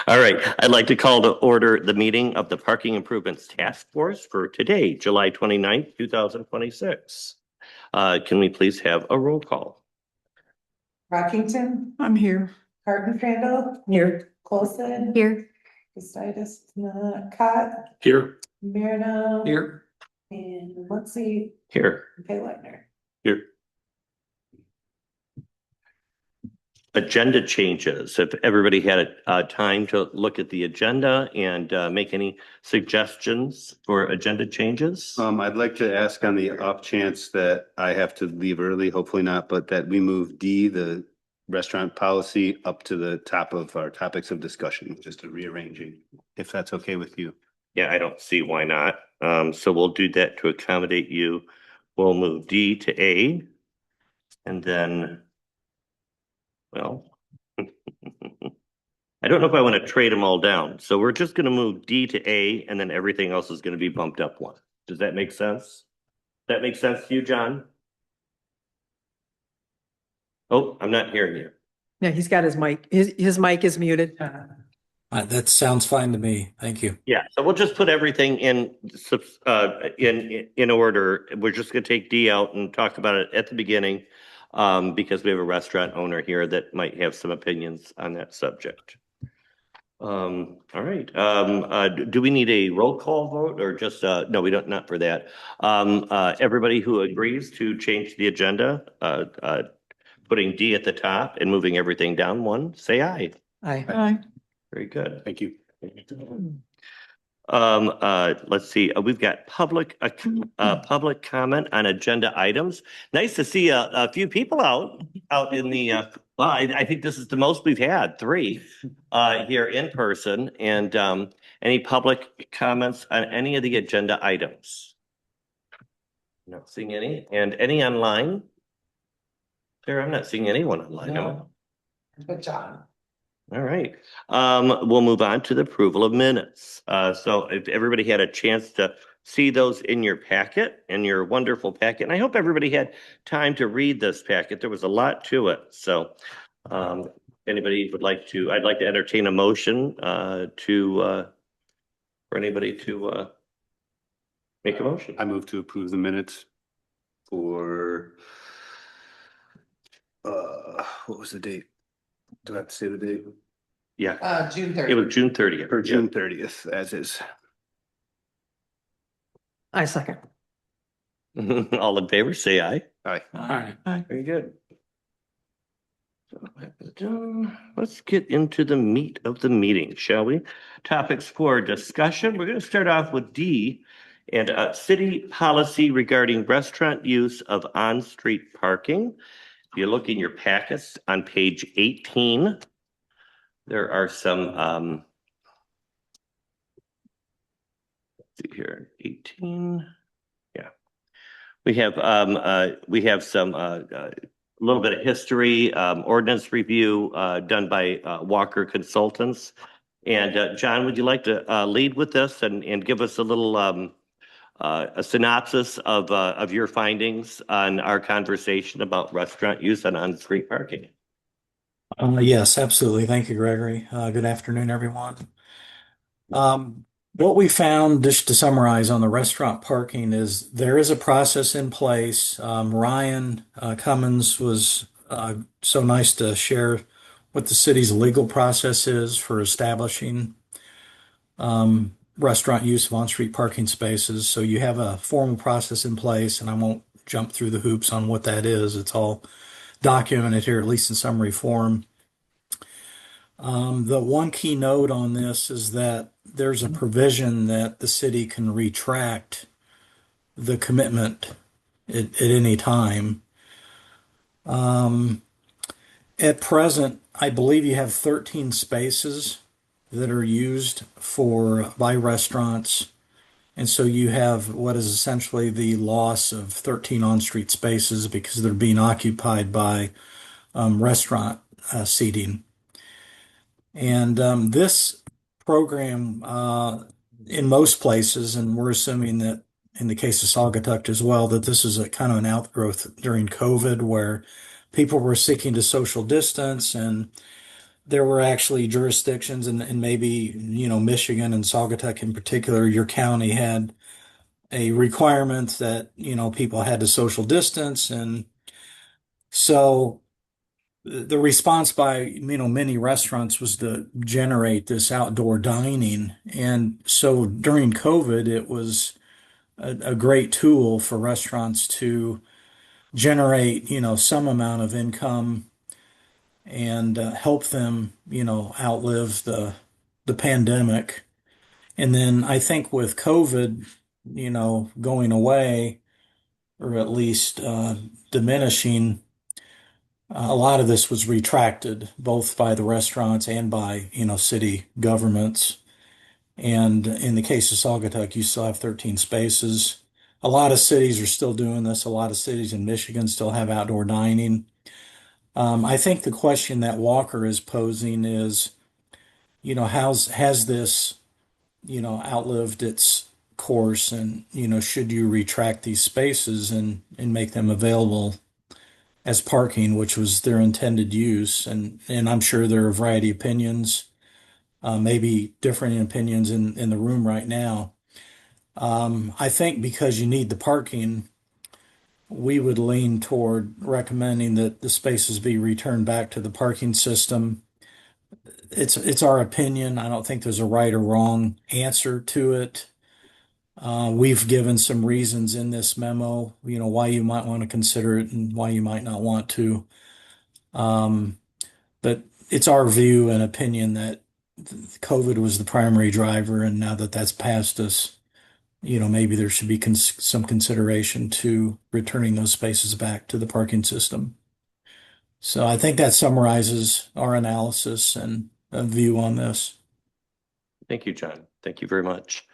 All right, I'd like to call to order the meeting of the Parking Improvements Task Force for today, July 29th, 2026. Can we please have a roll call? Rockington, I'm here. Hardin Crandall, Here. Colson, Here. Gustitis, Cott, Here. Mirno. Here. And let's see, Here. okay, Leitner. Here. Agenda changes. If everybody had a time to look at the agenda and make any suggestions for agenda changes? I'd like to ask on the off chance that I have to leave early, hopefully not, but that we move D, the restaurant policy, up to the top of our topics of discussion, just a rearranging, if that's okay with you. Yeah, I don't see why not. So we'll do that to accommodate you. We'll move D to A. And then, well, I don't know if I want to trade them all down. So we're just going to move D to A, and then everything else is going to be bumped up one. Does that make sense? That makes sense to you, John? Oh, I'm not hearing you. Yeah, he's got his mic. His mic is muted. That sounds fine to me. Thank you. Yeah, so we'll just put everything in order. We're just going to take D out and talk about it at the beginning, because we have a restaurant owner here that might have some opinions on that subject. All right. Do we need a roll call vote or just no, we don't, not for that. Everybody who agrees to change the agenda, putting D at the top and moving everything down one, say aye. Aye. Very good. Thank you. Let's see. We've got public comment on agenda items. Nice to see a few people out in the. Well, I think this is the most we've had, 3 here in person. And any public comments on any of the agenda items? Not seeing any. And any online? Sarah, I'm not seeing anyone online. No. But John. All right. We'll move on to the approval of minutes. So if everybody had a chance to see those in your packet, in your wonderful packet, and I hope everybody had time to read this packet. There was a lot to it. So anybody would like to, I'd like to entertain a motion for anybody to make a motion. I move to approve the minutes for, what was the date? Do I have to say the date? Yeah, June it 30th. was June 30th. Or June 30th, as is. I second. All in favor, say aye. Aye. Aye. Very good. Let's get into the meat of the meeting, shall we? Topics for discussion. We're going to start off with D and city policy regarding restaurant use of on-street parking. If you look in your packets on page 18, there are some, let's see here, 18. Yeah, we have some a little bit of history, ordinance review done by Walker Consultants. And John, would you like to lead with this and give us a little a synopsis of your findings on our conversation about restaurant use and on-street parking? Yes, absolutely. Thank you, Gregory. Good afternoon, everyone. What we found, just to summarize on the restaurant parking, is there is a process in place. Ryan Cummins was so nice to share what the city's legal process is for establishing restaurant use of on-street parking spaces. So you have a formal process in place, and I won't jump through the hoops on what that is. It's all documented here, at least in summary form. The one key note on this is that there's a provision that the city can retract the commitment at any time. At present, I believe you have 13 spaces that are used by restaurants. And so you have what is essentially the loss of 13 on-street spaces because they're being occupied by restaurant seating. And this program, in most places, and we're assuming that in the case of Saugatuck as well, that this is a kind of an outgrowth during COVID where people were seeking to social distance and there were actually jurisdictions and maybe, Michigan and Saugatuck in particular, your county had a requirement that, people had to social distance. And so the response by, many restaurants was to generate this outdoor dining. And so during COVID, it was a great tool for restaurants to generate, some amount of income and help them, outlive the pandemic. And then I think with COVID, going away or at least diminishing, a lot of this was retracted both by the restaurants and by, city governments. And in the case of Saugatuck, you still have 13 spaces. A lot of cities are still doing this. A lot of cities in Michigan still have outdoor dining. I think the question that Walker is posing is, has this, outlived its course, and, should you retract these spaces and make them available as parking, which was their intended use? And I'm sure there are a variety of opinions, maybe different opinions in the room right now. I think because you need the parking, we would lean toward recommending that the spaces be returned back to the parking system. It's our opinion. I don't think there's a right or wrong answer to it. We've given some reasons in this memo, why you might want to consider it and why you might not want to. But it's our view and opinion that COVID was the primary driver, and now that that's past us, maybe there should be some consideration to returning those spaces back to the parking system. So I think that summarizes our analysis and a view on this. Thank you, John. Thank you very much.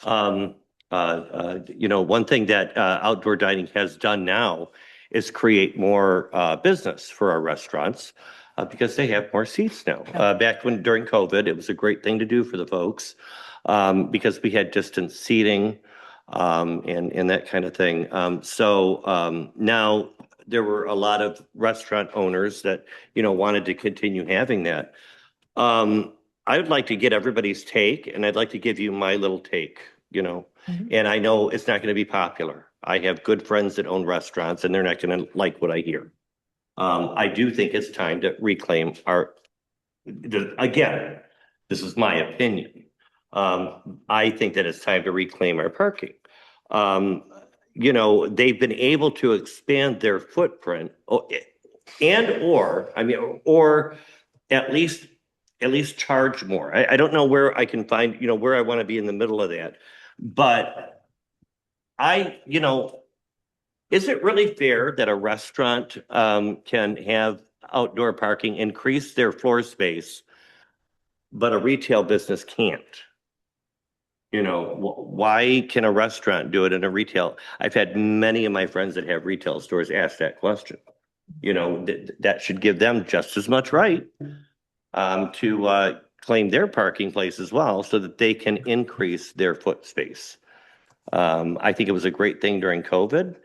One thing that outdoor dining has done now is create more business for our restaurants because they have more seats now. Back during COVID, it was a great thing to do for the folks because we had distance seating and that kind of thing. So now there were a lot of restaurant owners that, wanted to continue having that. I would like to get everybody's take, and I'd like to give you my little take, and I know it's not going to be popular. I have good friends that own restaurants, and they're not going to like what I hear. I do think it's time to reclaim again, this is my opinion. I think that it's time to reclaim our parking. They've been able to expand their footprint or at least charge more. I don't know where I can find, where I want to be in the middle of that. But is it really fair that a restaurant can have outdoor parking, increase their floor space, but a retail business can't? Why can a restaurant do it in a retail? I've had many of my friends that have retail stores ask that question. That should give them just as much right to claim their parking place as well so that they can increase their foot space. I think it was a great thing during COVID,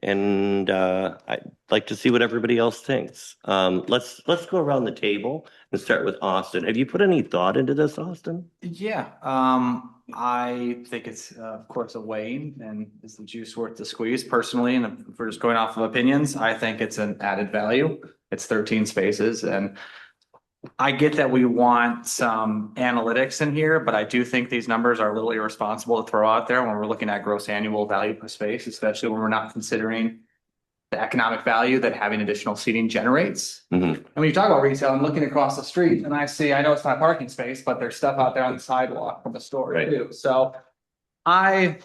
and I'd like to see what everybody else thinks. Let's go around the table and start with Austin. Have you put any thought into this, Austin? Yeah, I think it's of course a weighing, and is the juice worth the squeeze personally? And if we're just going off of opinions, I think it's an added value. It's 13 spaces, and I get that we want some analytics in here, but I do think these numbers are a little irresponsible to throw out there when we're looking at gross annual value per space, especially when we're not considering the economic value that having additional seating generates. Mm-hmm. And when you talk about retail, I'm looking across the street and I know it's not parking space, but there's stuff out there on the sidewalk from the store Right. too. So I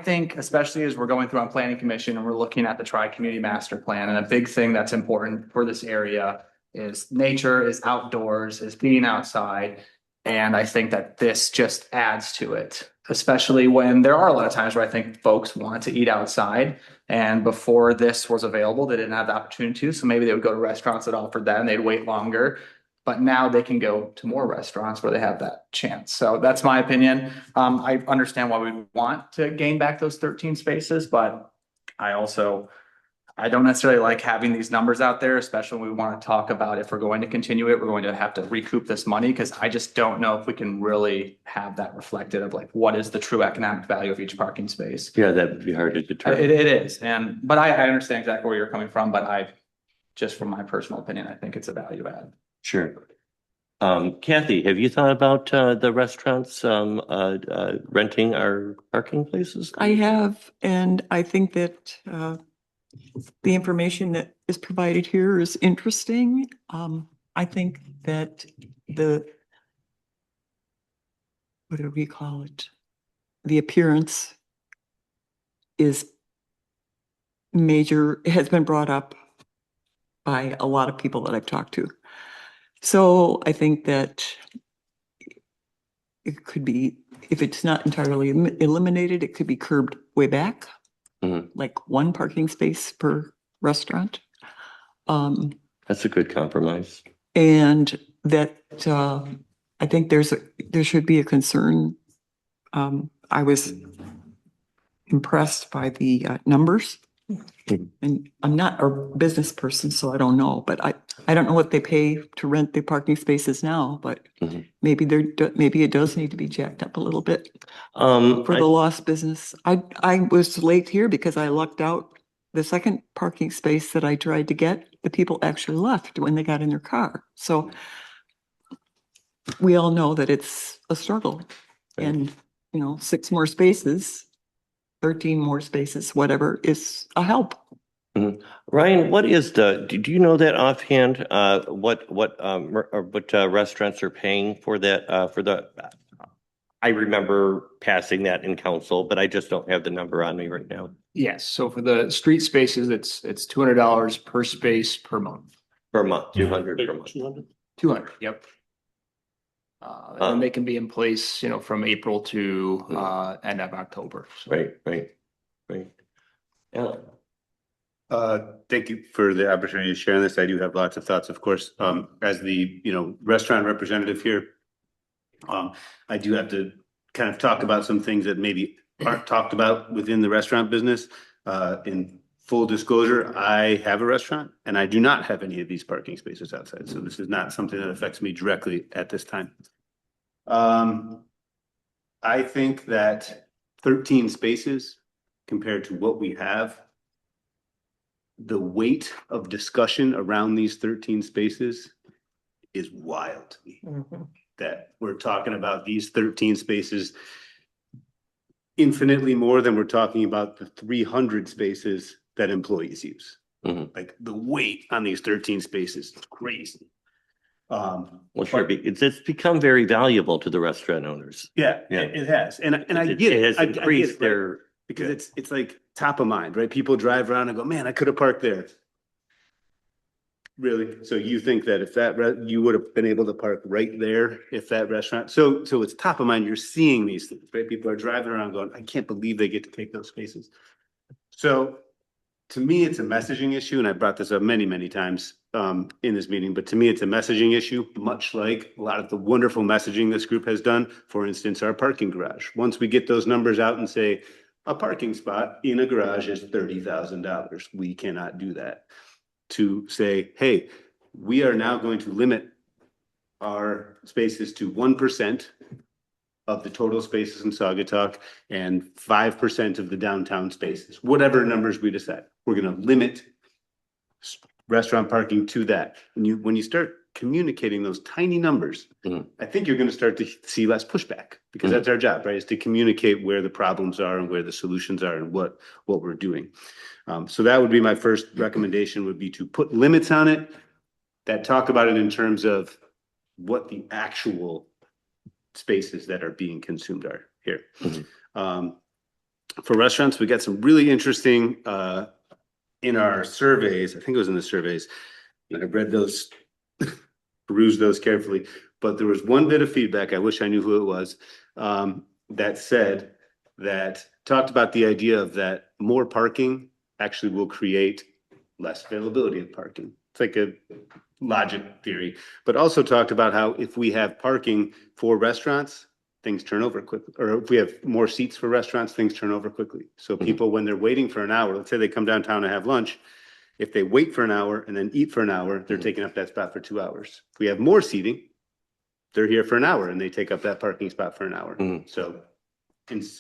think, especially as we're going through on planning commission and we're looking at the tri-community master plan, and a big thing that's important for this area is nature, is outdoors, is being outside. And I think that this just adds to it, especially when there are a lot of times where I think folks want to eat outside. And before this was available, they didn't have the opportunity to. So maybe they would go to restaurants that offered that and they'd wait longer. But now they can go to more restaurants where they have that chance. So that's my opinion. I understand why we want to gain back those 13 spaces, but I I don't necessarily like having these numbers out there, especially when we want to talk about if we're going to continue it, we're going to have to recoup this money, because I just don't know if we can really have that reflected of like, what is the true economic value of each parking space? Yeah, that would be hard to determine. It is, but I understand exactly where you're coming from, but just from my personal opinion, I think it's a value add. Sure. Kathy, have you thought about the restaurants renting our parking places? I have, and I think that the information that is provided here is interesting. I think that what do we call it? The appearance is major, it has been brought up by a lot of people that I've talked to. So I think that it could be, if it's not entirely eliminated, it could be curbed way back. Mhm. Like one parking space per restaurant. That's a good compromise. And that, I think there should be a concern. I was impressed by the numbers. And I'm not a business person, so I don't know, but I don't know what they pay to rent the parking spaces now, but Mhm. maybe maybe it does need to be jacked up a little bit for the lost business. I was late here because I lucked out. The second parking space that I tried to get, the people actually left when they got in their car. So we all know that it's a struggle. Right. And, 6 more spaces, 13 more spaces, whatever, is a help. Ryan, what is do you know that offhand, what restaurants are paying for that, I remember passing that in council, but I just don't have the number on me right now. Yes, so for the street spaces, it's $200 per space per month. Per month, 200 per month. 200, yep. And they can be in place, from April to end of October. So. Right. Yeah. Thank you for the opportunity to share this. I do have lots of thoughts, of course. As the, restaurant representative here, I do have to kind of talk about some things that maybe aren't talked about within the restaurant business. In full disclosure, I have a restaurant and I do not have any of these parking spaces outside. So this is not something that affects me directly at this time. I think that 13 spaces compared to what we have, the weight of discussion around these 13 spaces is wild to me. That we're talking about these 13 spaces infinitely more than we're talking about the 300 spaces that employees use. Mhm. Like the weight on these 13 spaces is crazy. Well, sure, it's become very valuable to the restaurant owners. Yeah, Yeah. it has. And I It get it. has I get it, increased right? their, Because it's like top of mind, right? People drive around and go, man, I could have parked there. Really? So you think that if you would have been able to park right there if that restaurant, so it's top of mind, you're seeing these things, right? People are driving around going, I can't believe they get to take those spaces. So to me, it's a messaging issue, and I brought this up many, many times in this meeting, but to me, it's a messaging issue, much like a lot of the wonderful messaging this group has done. For instance, our parking garage. Once we get those numbers out and say, a parking spot in a garage is $30,000. We cannot do that. To say, hey, we are now going to limit our spaces to 1% of the total spaces in Saugatuck and 5% of the downtown spaces, whatever numbers we decide. We're going to limit restaurant parking to that. When you start communicating those tiny numbers, I think you're going to start to see less pushback, because that's our job, right? Is to communicate where the problems are and where the solutions are and what we're doing. So that would be my first recommendation, would be to put limits on it that talk about it in terms of what the actual spaces that are being consumed are here. For restaurants, we got some really interesting in our surveys. I think it was in the surveys. I read those, perused those carefully, but there was one bit of feedback, I wish I knew who it was, that said that talked about the idea of that more parking actually will create less availability of parking. It's like a logic theory, but also talked about how if we have parking for restaurants, things turn over quickly, or if we have more seats for restaurants, things turn over quickly. So people, when they're waiting for an hour, let's say they come downtown to have lunch, If they wait for an hour and then eat for an hour, they're taking up that spot for 2 hours. If we have more seating, they're here for an hour and they take up that parking spot for an hour. Mhm. So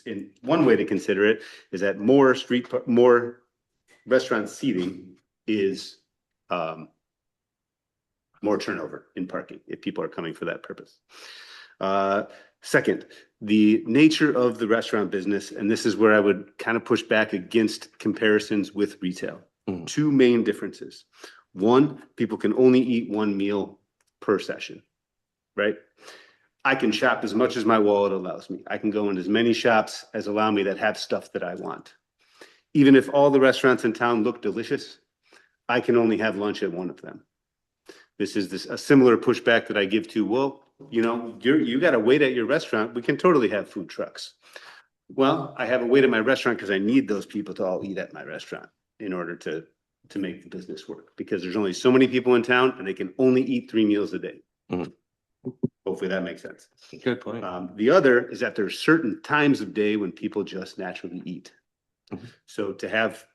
in one way to consider it is that more restaurant seating is more turnover in parking if people are coming for that purpose. Second, the nature of the restaurant business, and this is where I would kind of push back against comparisons with retail. Mhm. Two main differences. One, people can only eat one meal per session, right? I can shop as much as my wallet allows me. I can go in as many shops as allow me that have stuff that I want. Even if all the restaurants in town look delicious, I can only have lunch at one of them. This is a similar pushback that I give to, well, you know, you got to wait at your restaurant. We can totally have food trucks. Well, I have a wait at my restaurant because I need those people to all eat at my restaurant in order to make the business work, because there's only so many people in town and they can only eat 3 meals a day. Mhm. Hopefully that makes sense. Good point. The other is that there's certain times of day when people just naturally eat. Mhm. So to have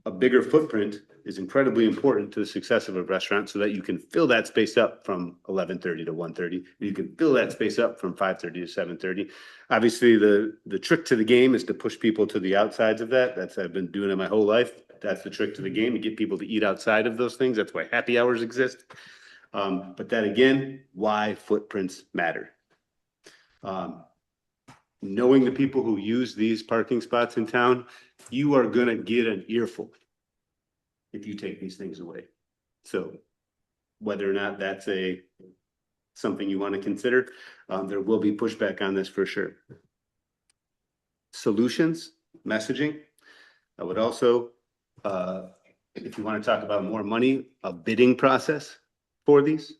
a bigger footprint is incredibly important to the success of a restaurant, so that you can fill that space up from 11:30 to 1:30. You can fill that space up from 5:30 to 7:30. Obviously, the trick to the game is to push people to the outsides of that. I've been doing it my whole life. That's the trick to the game, to get people to eat outside of those things. That's why happy hours exist. But that again, why footprints matter. Knowing the people who use these parking spots in town, you are gonna get an earful if you take these things away. So whether or not that's something you want to consider, there will be pushback on this for sure. Solutions, messaging. I would also, if you want to talk about more money, a bidding process for these,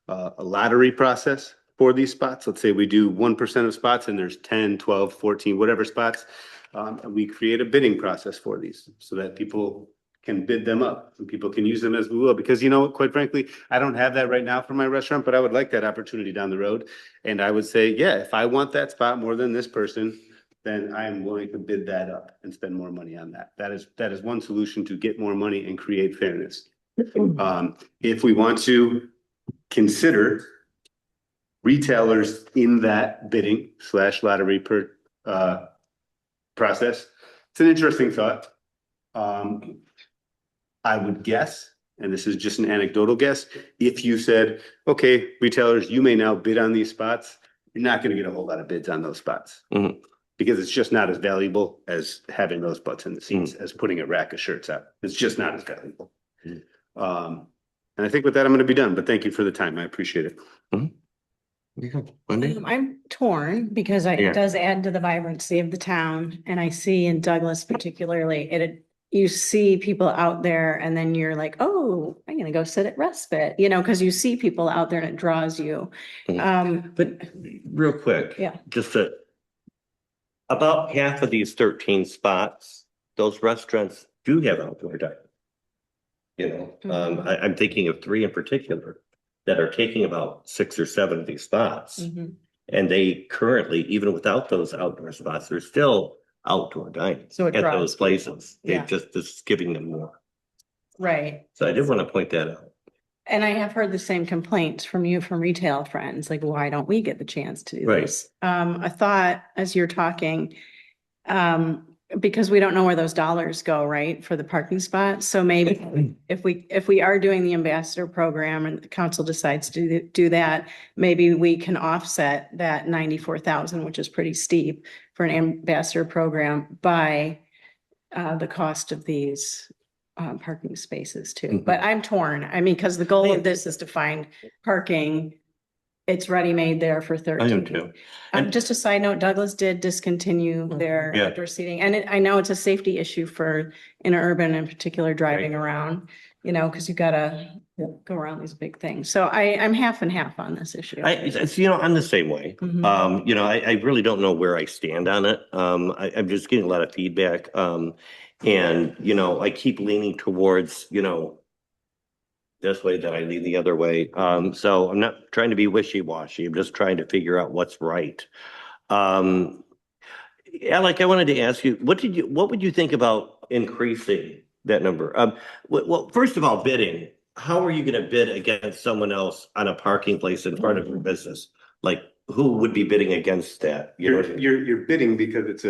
a lottery process for these spots. Let's say we do 1% of spots and there's 10, 12, 14, whatever spots. And we create a bidding process for these so that people can bid them up and people can use them as we will. Because, you know, quite frankly, I don't have that right now for my restaurant, but I would like that opportunity down the road. And I would say, yeah, if I want that spot more than this person, then I am willing to bid that up and spend more money on that. That is one solution to get more money and create fairness. If we want to consider retailers in that bidding / lottery process, it's an interesting thought. I would guess, and this is just an anecdotal guess, if you said, okay, retailers, you may now bid on these spots, you're not going to get a whole lot of bids on those spots. Mhm. Because it's just not as valuable as having those butts in the seats, as putting a rack of shirts out. It's just not as valuable. And I think with that, I'm going to be done, but thank you for the time. I appreciate it. Wendy? I'm torn because Yeah. it does add to the vibrancy of the town. And I see in Douglas particularly, you see people out there and then you're like, oh, I'm gonna go sit at Respite, you know, because you see people out there and it draws you. But real quick. Yeah. Just about half of these 13 spots, those restaurants do have outdoor dining. You know, I'm thinking of 3 in particular that are taking about 6 or 7 of these spots. Mhm. And they currently, even without those outdoor spots, they're still outdoor dining So it at draws those places. people. Yeah. This is giving them more. Right. So I did want to point that out. And I have heard the same complaints from retail friends, like, why don't we get the chance to do Right. this? I thought as you're talking, because we don't know where those dollars go, right, for the parking spots. So maybe if we are doing the ambassador program and the council decides to do that, maybe we can offset that 94,000, which is pretty steep for an ambassador program, by the cost of these parking spaces too. Mhm. But I'm torn. I mean, because the goal of this is to find parking. It's ready-made there for 13. I am too. And- Just a side note, Douglas did discontinue their Yeah. outdoor seating. And I know it's a safety issue for interurban in particular, driving around, you know, because you gotta go around these big things. So I'm half and half on this issue. I'm the same way. Mhm. I really don't know where I stand on it. I'm just getting a lot of feedback. And, I keep leaning towards, this way that I lean the other way. So I'm not trying to be wishy-washy. I'm just trying to figure out what's right. Alec, I wanted to ask you, what would you think about increasing that number. Well, first of all, bidding, how are you gonna bid against someone else on a parking place in front of your business? Like, who would be bidding against that? You know what I mean? You're bidding because it's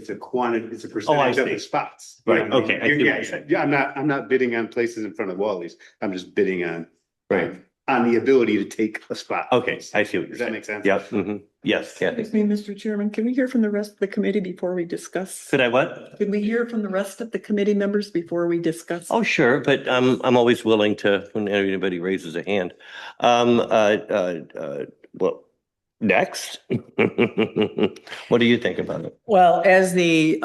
a quantity, it's a percentage of see. the spots. Right, You know what I mean? okay, I see what Yeah, you're saying. yeah, I'm not bidding on places in front of Wally's. I'm just bidding on. Right. On the ability to take a spot. Okay, I see what you're Does that saying. make sense? Yep, yes, Kathy. Excuse me, Mr. Chairman, can we hear from the rest of the committee before we discuss? Could I what? Could we hear from the rest of the committee members before we discuss? Oh, sure, but I'm always willing to, when anybody raises a hand. Well, next. What do you think about it? Well, as the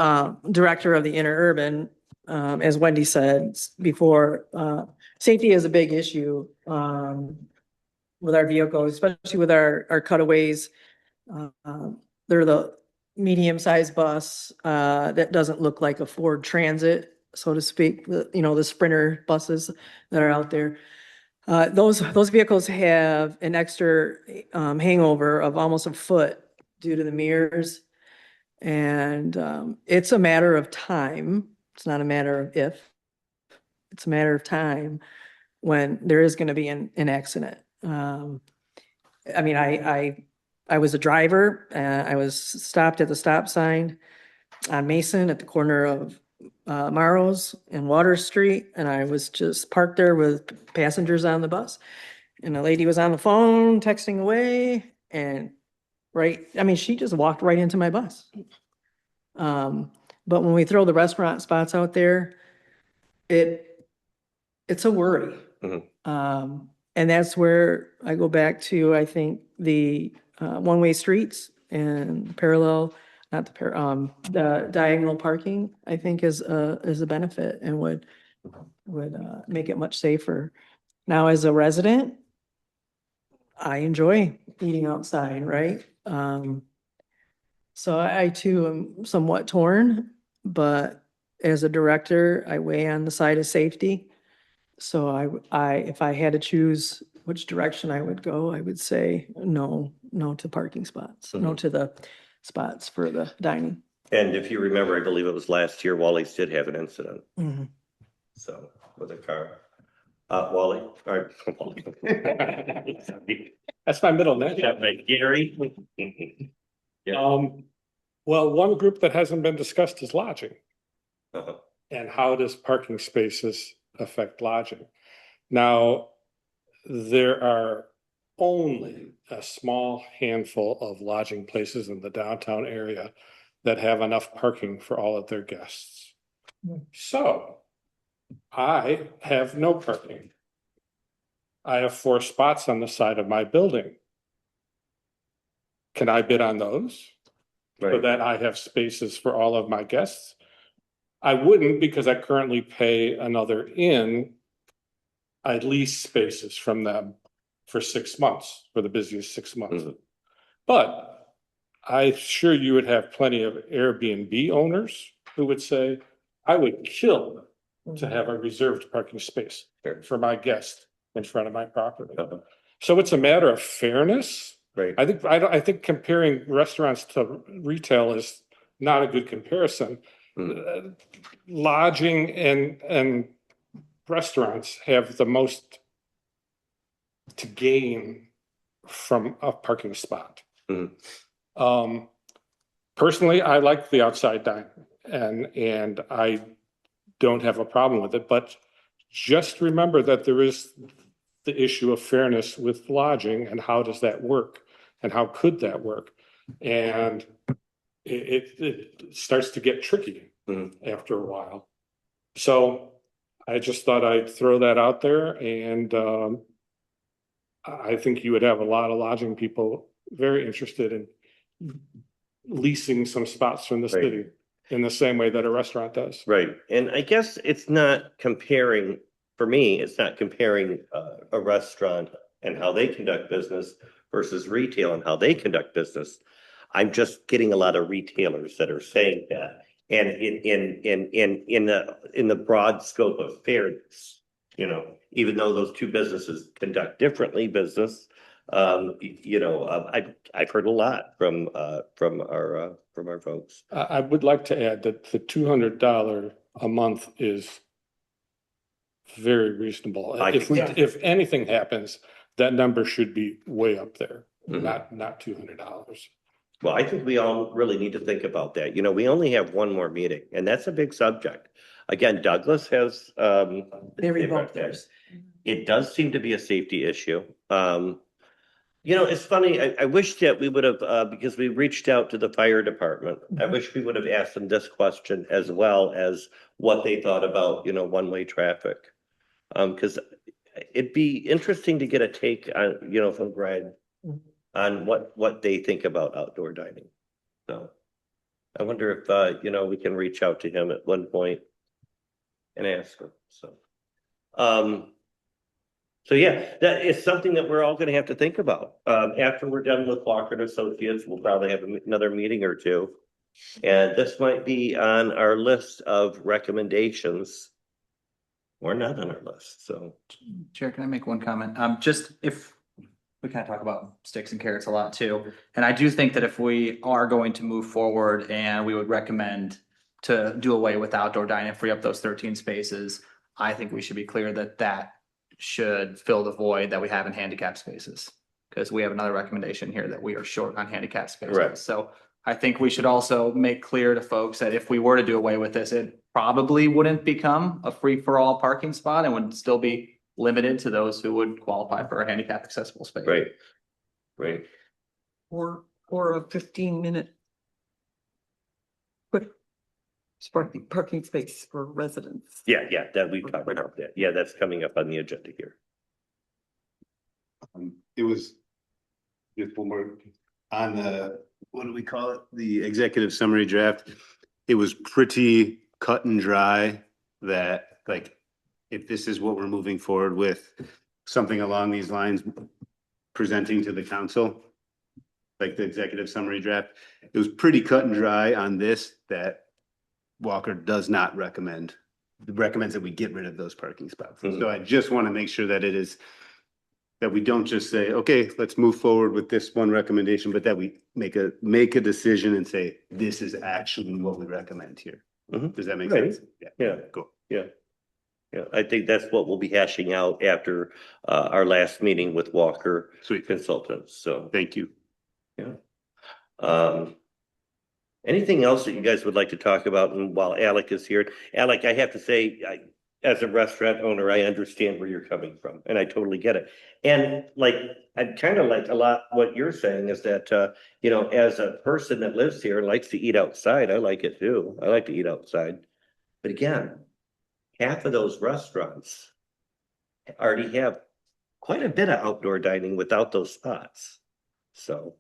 director of the interurban, as Wendy said before, safety is a big issue with our vehicles, especially with our cutaways. They're the medium-sized bus that doesn't look like a Ford Transit, so to speak, the Sprinter buses that are out there. Those vehicles have an extra hangover of almost a foot due to the mirrors. And it's a matter of time. It's not a matter of if. It's a matter of time when there is going to be an accident. I mean, I was a driver. I was stopped at the stop sign on Mason at the corner of Marrow's and Water Street, and I was just parked there with passengers on the bus. And the lady was on the phone texting away, and she just walked right into my bus. But when we throw the restaurant spots out there, it's a worry. And that's where I go back to, I think, the one-way streets and the diagonal parking, I think is a benefit and would make it much safer. Now, as a resident, I enjoy eating outside, right? So I too am somewhat torn, but as a director, I weigh on the side of safety. So if I had to choose which direction I would go, I would say no to parking spots, no to the spots for the dining. And if you remember, I believe it was last year, Wally's did have an incident. Mhm. So, with a car. Wally, or Wally. That's my middle name. Yeah, right, Gary. Yeah. Well, one group that hasn't been discussed is lodging. Uh-huh. And how does parking spaces affect lodging? Now, there are only a small handful of lodging places in the downtown area that have enough parking for all of their guests. So I have no parking. I have 4 spots on the side of my building. Can I bid on those? So Right. that I have spaces for all of my guests? I wouldn't, because I currently pay another inn. I lease spaces from them for 6 months, for the busiest 6 months. But I'm sure you would have plenty of Airbnb owners who would say, I would kill to have a reserved parking space Sure. for my guest in front of my property. Uh-huh. So it's a matter of fairness. Right. I think comparing restaurants to retail is not a good comparison. Lodging and restaurants have the most to gain from a parking spot. Personally, I like the outside dining and I don't have a problem with it, but just remember that there is the issue of fairness with lodging and how does that work and how could that work? And it starts to get tricky after a while. So I just thought I'd throw that out there, and I think you would have a lot of lodging people very interested in leasing some spots from the Right. city in the same way that a restaurant does. Right, and I guess it's not comparing, for me, it's not comparing a restaurant and how they conduct business versus retail and how they conduct business. I'm just getting a lot of retailers that are saying that. And in the broad scope of fairness, even though those two businesses conduct differently business, I've heard a lot from our folks. I would like to add that the $200 a month is very reasonable. I If we, think so. if anything happens, that number should be way up there, Mhm. not $200. Well, I think we all really need to think about that. You know, we only have one more meeting and that's a big subject. Again, Douglas has, They revoked theirs. It does seem to be a safety issue. You know, it's funny, I wish that we would have, because we reached out to the fire department. I wish we would have asked them this question as well as what they thought about, you know, one-way traffic. Because it'd be interesting to get a take on, you know, from Greg on what they think about outdoor dining. So I wonder if, you know, we can reach out to him at one point and ask him, so. So yeah, that is something that we're all gonna have to think about. After we're done with Walker and Associates, we'll probably have another meeting or two. And this might be on our list of recommendations. Or not on our list, so. Chair, can I make one comment? Just if we kind of talk about sticks and carrots a lot too. And I do think that if we are going to move forward and we would recommend to do away with outdoor dining, free up those 13 spaces, I think we should be clear that that should fill the void that we have in handicap spaces. Because we have another recommendation here that we are short on handicap spaces. Correct. So I think we should also make clear to folks that if we were to do away with this, it probably wouldn't become a free-for-all parking spot and would still be limited to those who would qualify for a handicap accessible space. Right. Right. Or a 15-minute quick parking space for residents. Yeah, that we talked about that. Yeah, that's coming up on the agenda here. It was just one more on the, what do we call it? The executive summary draft. It was pretty cut and dry that, like, if this is what we're moving forward with, something along these lines, presenting to the council, like the executive summary draft, it was pretty cut and dry on this, that Walker does not recommend, recommends that we get rid of those parking spots. Mhm. So I just want to make sure that it is, that we don't just say, okay, let's move forward with this one recommendation, but that we make a decision and say, this is actually what we recommend here. Mhm. Does that make Right. sense? Yeah. Cool. Yeah, I think that's what we'll be hashing out after our last meeting with Walker Sweet. Consultants, so. Thank you. Anything else that you guys would like to talk about? And while Alec is here, Alec, I have to say, as a restaurant owner, I understand where you're coming from and I totally get it. And like, I kind of like a lot what you're saying is that, you know, as a person that lives here and likes to eat outside, I like it too. I like to eat outside. But again, half of those restaurants already have quite a bit of outdoor dining without those spots. So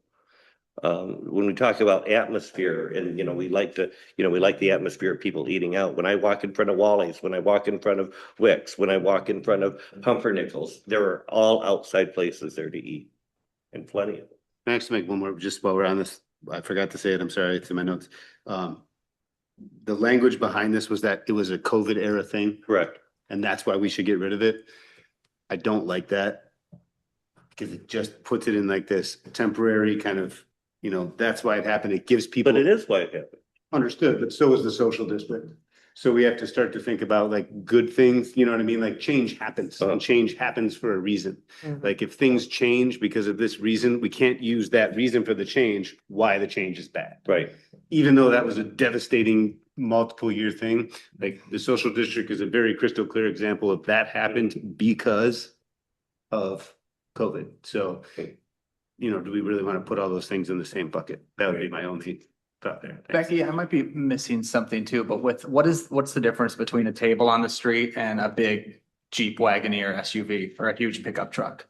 when we talk about atmosphere and, you know, we like the atmosphere of people eating out. When I walk in front of Wally's, when I walk in front of Wick's, when I walk in front of Pumpernickel's, there are all outside places there to eat and plenty of them. Can I actually make one more, just while we're on this, I forgot to say it, I'm sorry, it's in my notes. The language behind this was that it was a COVID era thing, Correct. and that's why we should get rid of it. I don't like that. Because it just puts it in like this temporary kind of, you know, that's why it happened. It gives people. But it is why it happened. Understood, but so is the social district. So we have to start to think about like good things, you know what I mean? Like change happens and change happens for a reason. Mhm. Like if things change because of this reason, we can't use that reason for the change, why the change is bad. Right. Even though that was a devastating multiple year thing, like the social district is a very crystal clear example of that happened because of COVID. So, you know, do we really want to put all those things in the same bucket? That would be my only thought there. Thanks. Becky, I might be missing something too, but what's the difference between a table on the street and a big Jeep Wagoneer SUV or a huge pickup truck?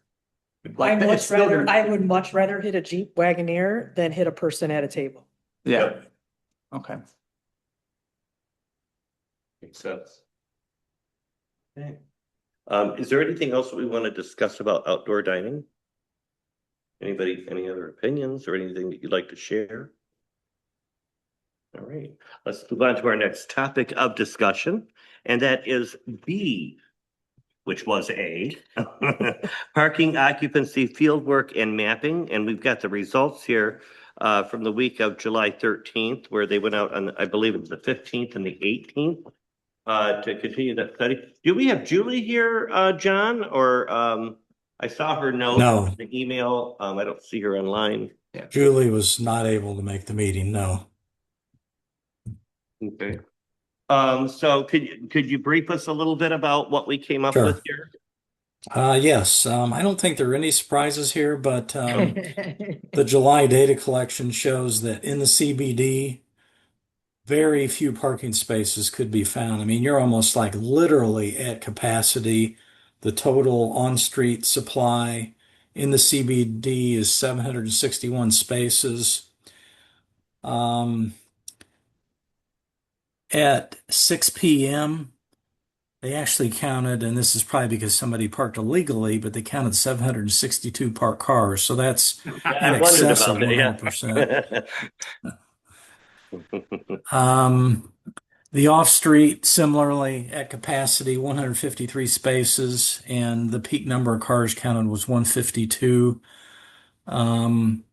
Like, it's still gonna- I would much rather hit a Jeep Wagoneer than hit a person at a table. Yeah, okay. Makes sense. Okay. Is there anything else that we want to discuss about outdoor dining? Anybody, any other opinions or anything that you'd like to share? All right, let's move on to our next topic of discussion, and that is B, which was A, parking occupancy fieldwork and mapping. And we've got the results here from the week of July 13th, where they went out on, I believe it was the 15th and the 18th. to continue that study. Do we have Julie here, John, or, I saw her note. No. in the email. I don't see her online. Julie was not able to make the meeting, no. Okay. So could you brief us a little bit about what we came up Sure. with here? Yes, I don't think there are any surprises here, but the July data collection shows that in the CBD, very few parking spaces could be found. I mean, you're almost like literally at capacity. The total on-street supply in the CBD is 761 spaces. At 6 p.m., they actually counted, and this is probably because somebody parked illegally, but they counted 762 parked cars. So that's in I wondered excess of about that, 100%. yeah. The off-street, similarly at capacity, 153 spaces, and the peak number of cars counted was 152. The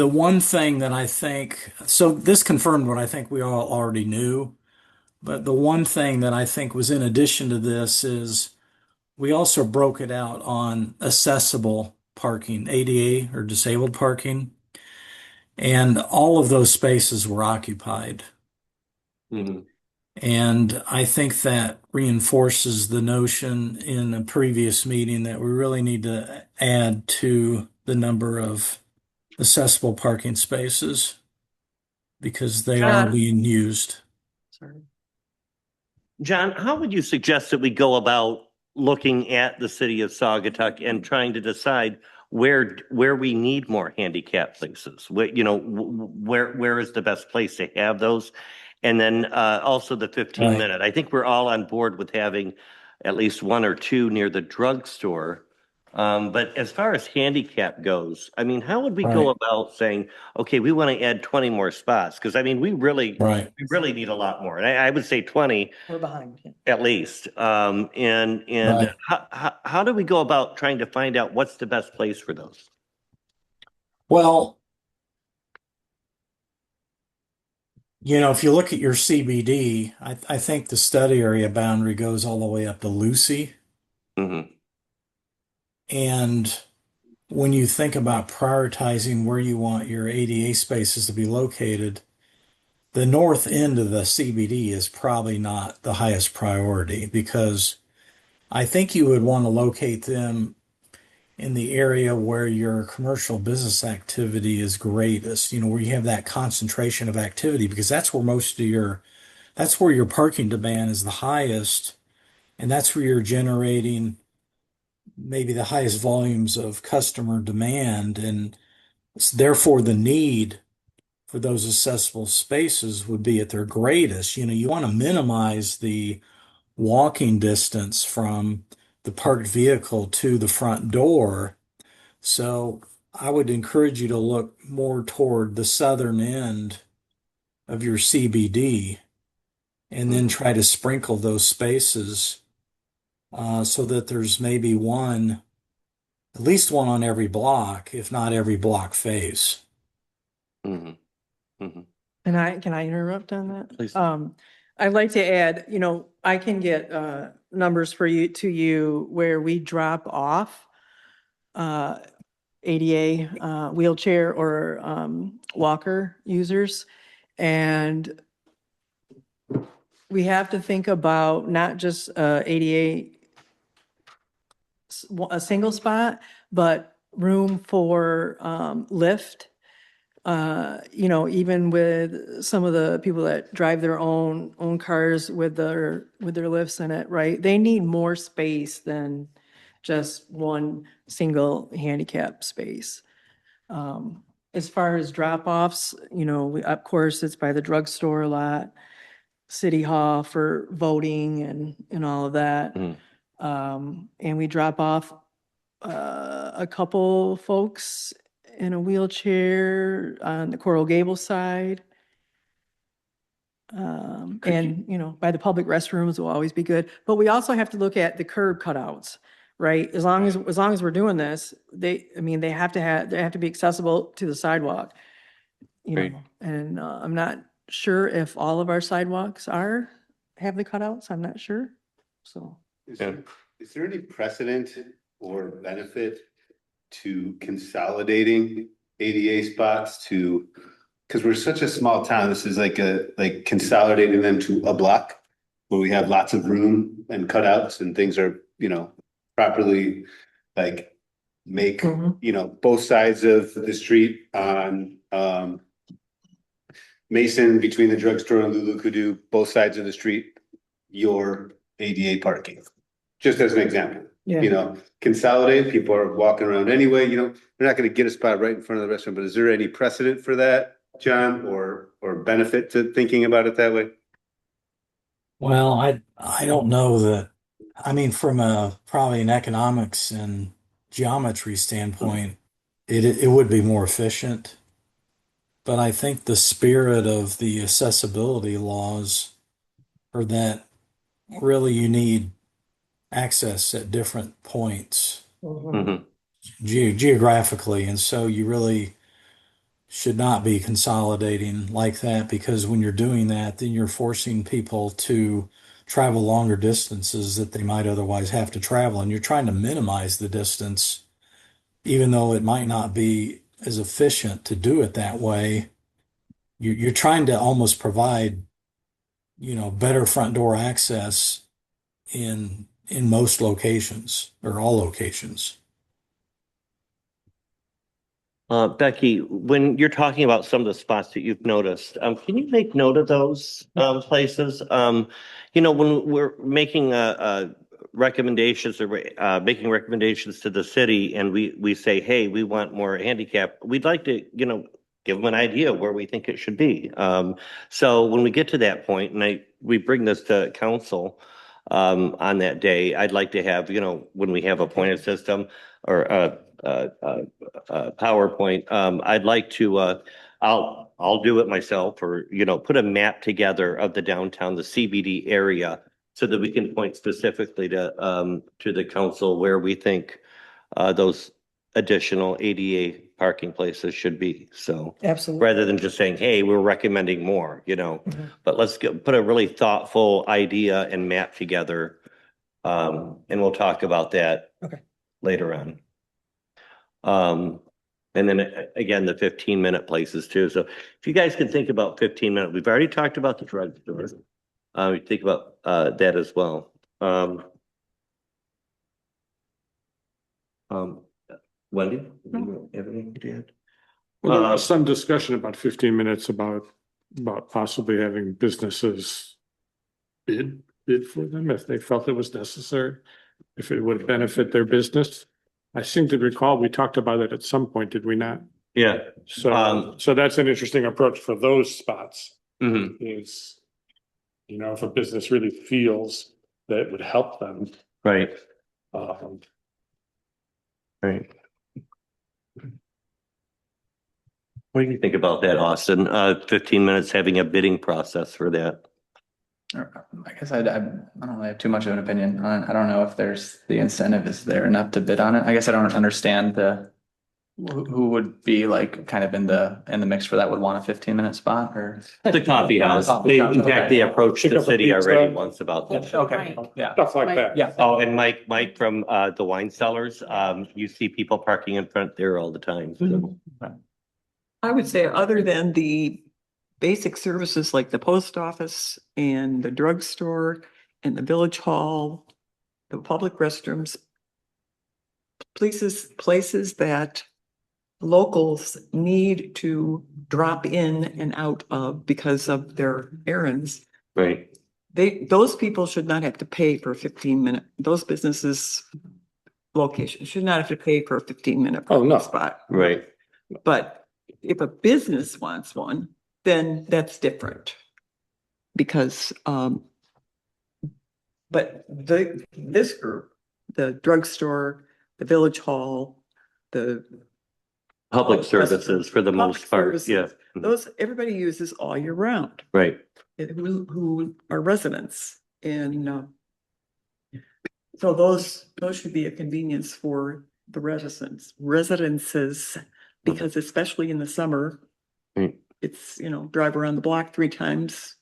one thing that I think, so this confirmed what I think we all already knew, but the one thing that I think was in addition to this is we also broke it out on accessible parking, ADA or disabled parking, and all of those spaces were occupied. Mhm. And I think that reinforces the notion in a previous meeting that we really need to add to the number of accessible parking spaces because they are being used. Sorry. John, how would you suggest that we go about looking at the city of Saugatuck and trying to decide where we need more handicap places? Where is the best place to have those? And then also the 15-minute. I think we're all on board with having at least one or two near the drugstore. But as far as handicap goes, I mean, how would we go about saying, okay, we want to add 20 more spots? Because I mean, we really need a lot more. And I would say 20 We're behind. at least. How do we go about trying to find out what's the best place for those? Well, if you look at your CBD, I think the study area boundary goes all the way up to Lucy. Mm-hmm. And when you think about prioritizing where you want your ADA spaces to be located, the north end of the CBD is probably not the highest priority because I think you would want to locate them in the area where your commercial business activity is greatest, where you have that concentration of activity, because that's where that's where your parking demand is the highest, and that's where you're generating maybe the highest volumes of customer demand, and therefore the need for those accessible spaces would be at their greatest. You want to minimize the walking distance from the parked vehicle to the front door. So I would encourage you to look more toward the southern end of your CBD and then try to sprinkle those spaces so that there's maybe at least one on every block, if not every block face. Mm-hmm. Mm-hmm. And can I interrupt on that? Please. I'd like to add, I can get numbers to you where we drop off ADA wheelchair or walker users. And we have to think about not just ADA, a single spot, but room for lift. Even with some of the people that drive their own cars with their lifts in it, right? They need more space than just one single handicap space. As far as drop-offs, of course, it's by the drugstore a lot, City Hall for voting and all of that. And we drop off a couple folks in a wheelchair on the Coral Gables side. By the public restrooms will always be good. But we also have to look at the curb cutouts, right? As long as we're doing this, they have to be accessible to the sidewalk. And I'm not sure if all of our sidewalks are have the cutouts, I'm not sure, so. Is there any precedent or benefit to consolidating ADA spots to, because we're such a small town, this is like consolidating them to a block where we have lots of room and cutouts and things are, properly like make, Mhm. Both sides of the street on, Mason between the drugstore and Lulu Kudu, both sides of the street, your ADA parking. Just as an example, Yeah. consolidate, people are walking around anyway, they're not gonna get a spot right in front of the restaurant, but is there any precedent for that, John, or benefit to thinking about it that way? Well, I don't know that. I mean, from a probably an economics and geometry standpoint, it would be more efficient. But I think the spirit of the accessibility laws are that really you need access at different points Mhm. geographically, and so you really should not be consolidating like that because when you're doing that, then you're forcing people to travel longer distances that they might otherwise have to travel, and you're trying to minimize the distance, even though it might not be as efficient to do it that way. You're trying to almost provide, better front door access in most locations or all locations. Becky, when you're talking about some of the spots that you've noticed, can you make note of those places? When we're making recommendations or making recommendations to the city and we say, hey, we want more handicap, we'd like to, give them an idea of where we think it should be. So when we get to that point, and we bring this to council on that day, I'd like to have, when we have a pointed system or PowerPoint. I'd like to, I'll do it myself or, put a map together of the downtown, the CBD area so that we can point specifically to the council where we think those additional ADA parking places should be. So Absolutely. rather than just saying, hey, we're recommending more, Mhm. but let's put a really thoughtful idea and map together. And we'll talk about that Okay. later on. And then again, the 15-minute places too. So if you guys can think about 15 minutes, we've already talked about the drugstore. Think about that as well. Wendy, do you have anything to add? Well, there was some discussion about 15 minutes about possibly having businesses bid for them if they felt it was necessary, if it would benefit their business. I seem to recall we talked about it at some point, did we not? Yeah. So that's an interesting approach for those spots Mhm. is, if a business really feels that it would help them. Right. um, Right. What do you think about that, Austin? 15 minutes having a bidding process for that. I guess I don't really have too much of an opinion on it. I don't know if the incentive is there enough to bid on it. I guess I don't understand who would be like kind of in the mix for that would want a 15-minute spot or. The coffee house. They, in fact, they approached the city already once about that. Okay, yeah. Stuff like Right. that. Yeah. Oh, and Mike from the wine cellars, you see people parking in front there all the time. So. I would say other than the basic services like the post office and the drugstore and the village hall, the public restrooms, places that locals need to drop in and out of because of their errands. Right. Those people should not have to pay for a 15-minute, those businesses locations should not have to pay for a 15-minute Oh, no. spot. Right. But if a business wants one, then that's different. Because, but this group, the drugstore, the village hall, the Public services for the Public most part. services. Yeah. Mhm. those, everybody uses all year round, Right. who are residents. And so those should be a convenience for the residences, because especially in the summer, Right. it's, drive around the block 3 times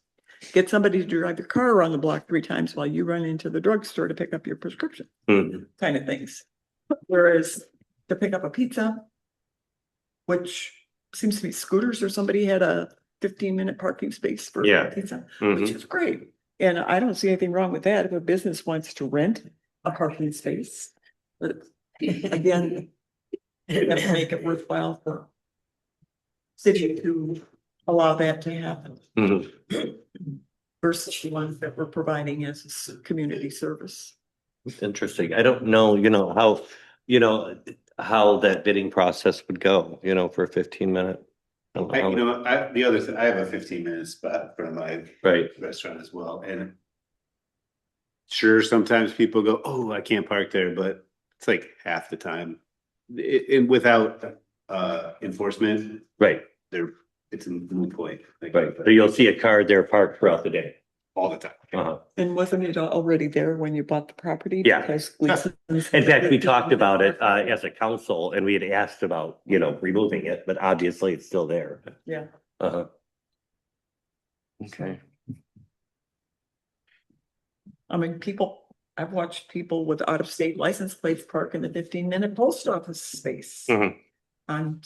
get somebody to drive your car around the block 3 times while you run into the drugstore to pick up your prescription, Mhm. kind of things. Whereas to pick up a pizza, which seems to be Scooters or somebody had a 15-minute parking space for Yeah. pizza, Mhm. which is great. And I don't see anything wrong with that if a business wants to rent a parking space. But again, you have to make it worthwhile for city to allow that to happen Mhm. versus the ones that we're providing as a community service. Interesting. I don't know, how that bidding process would go, for a 15-minute. I have a 15-minute spot for my Right. restaurant as well, and sure, sometimes people go, "Oh, I can't park there," but it's like half the time. And without enforcement, Right, it's a moot point. Like, right. So you'll see a car there parked throughout the day. all the time. Uh-huh. And wasn't it already there when you bought the property? Yeah. Because Gleason's- In fact, we talked about it as a council and we had asked about, removing it, but obviously it's still there. Yeah. Uh-huh. Okay. I mean, I've watched people with out-of-state license plates park in the 15-minute post office space Mhm. on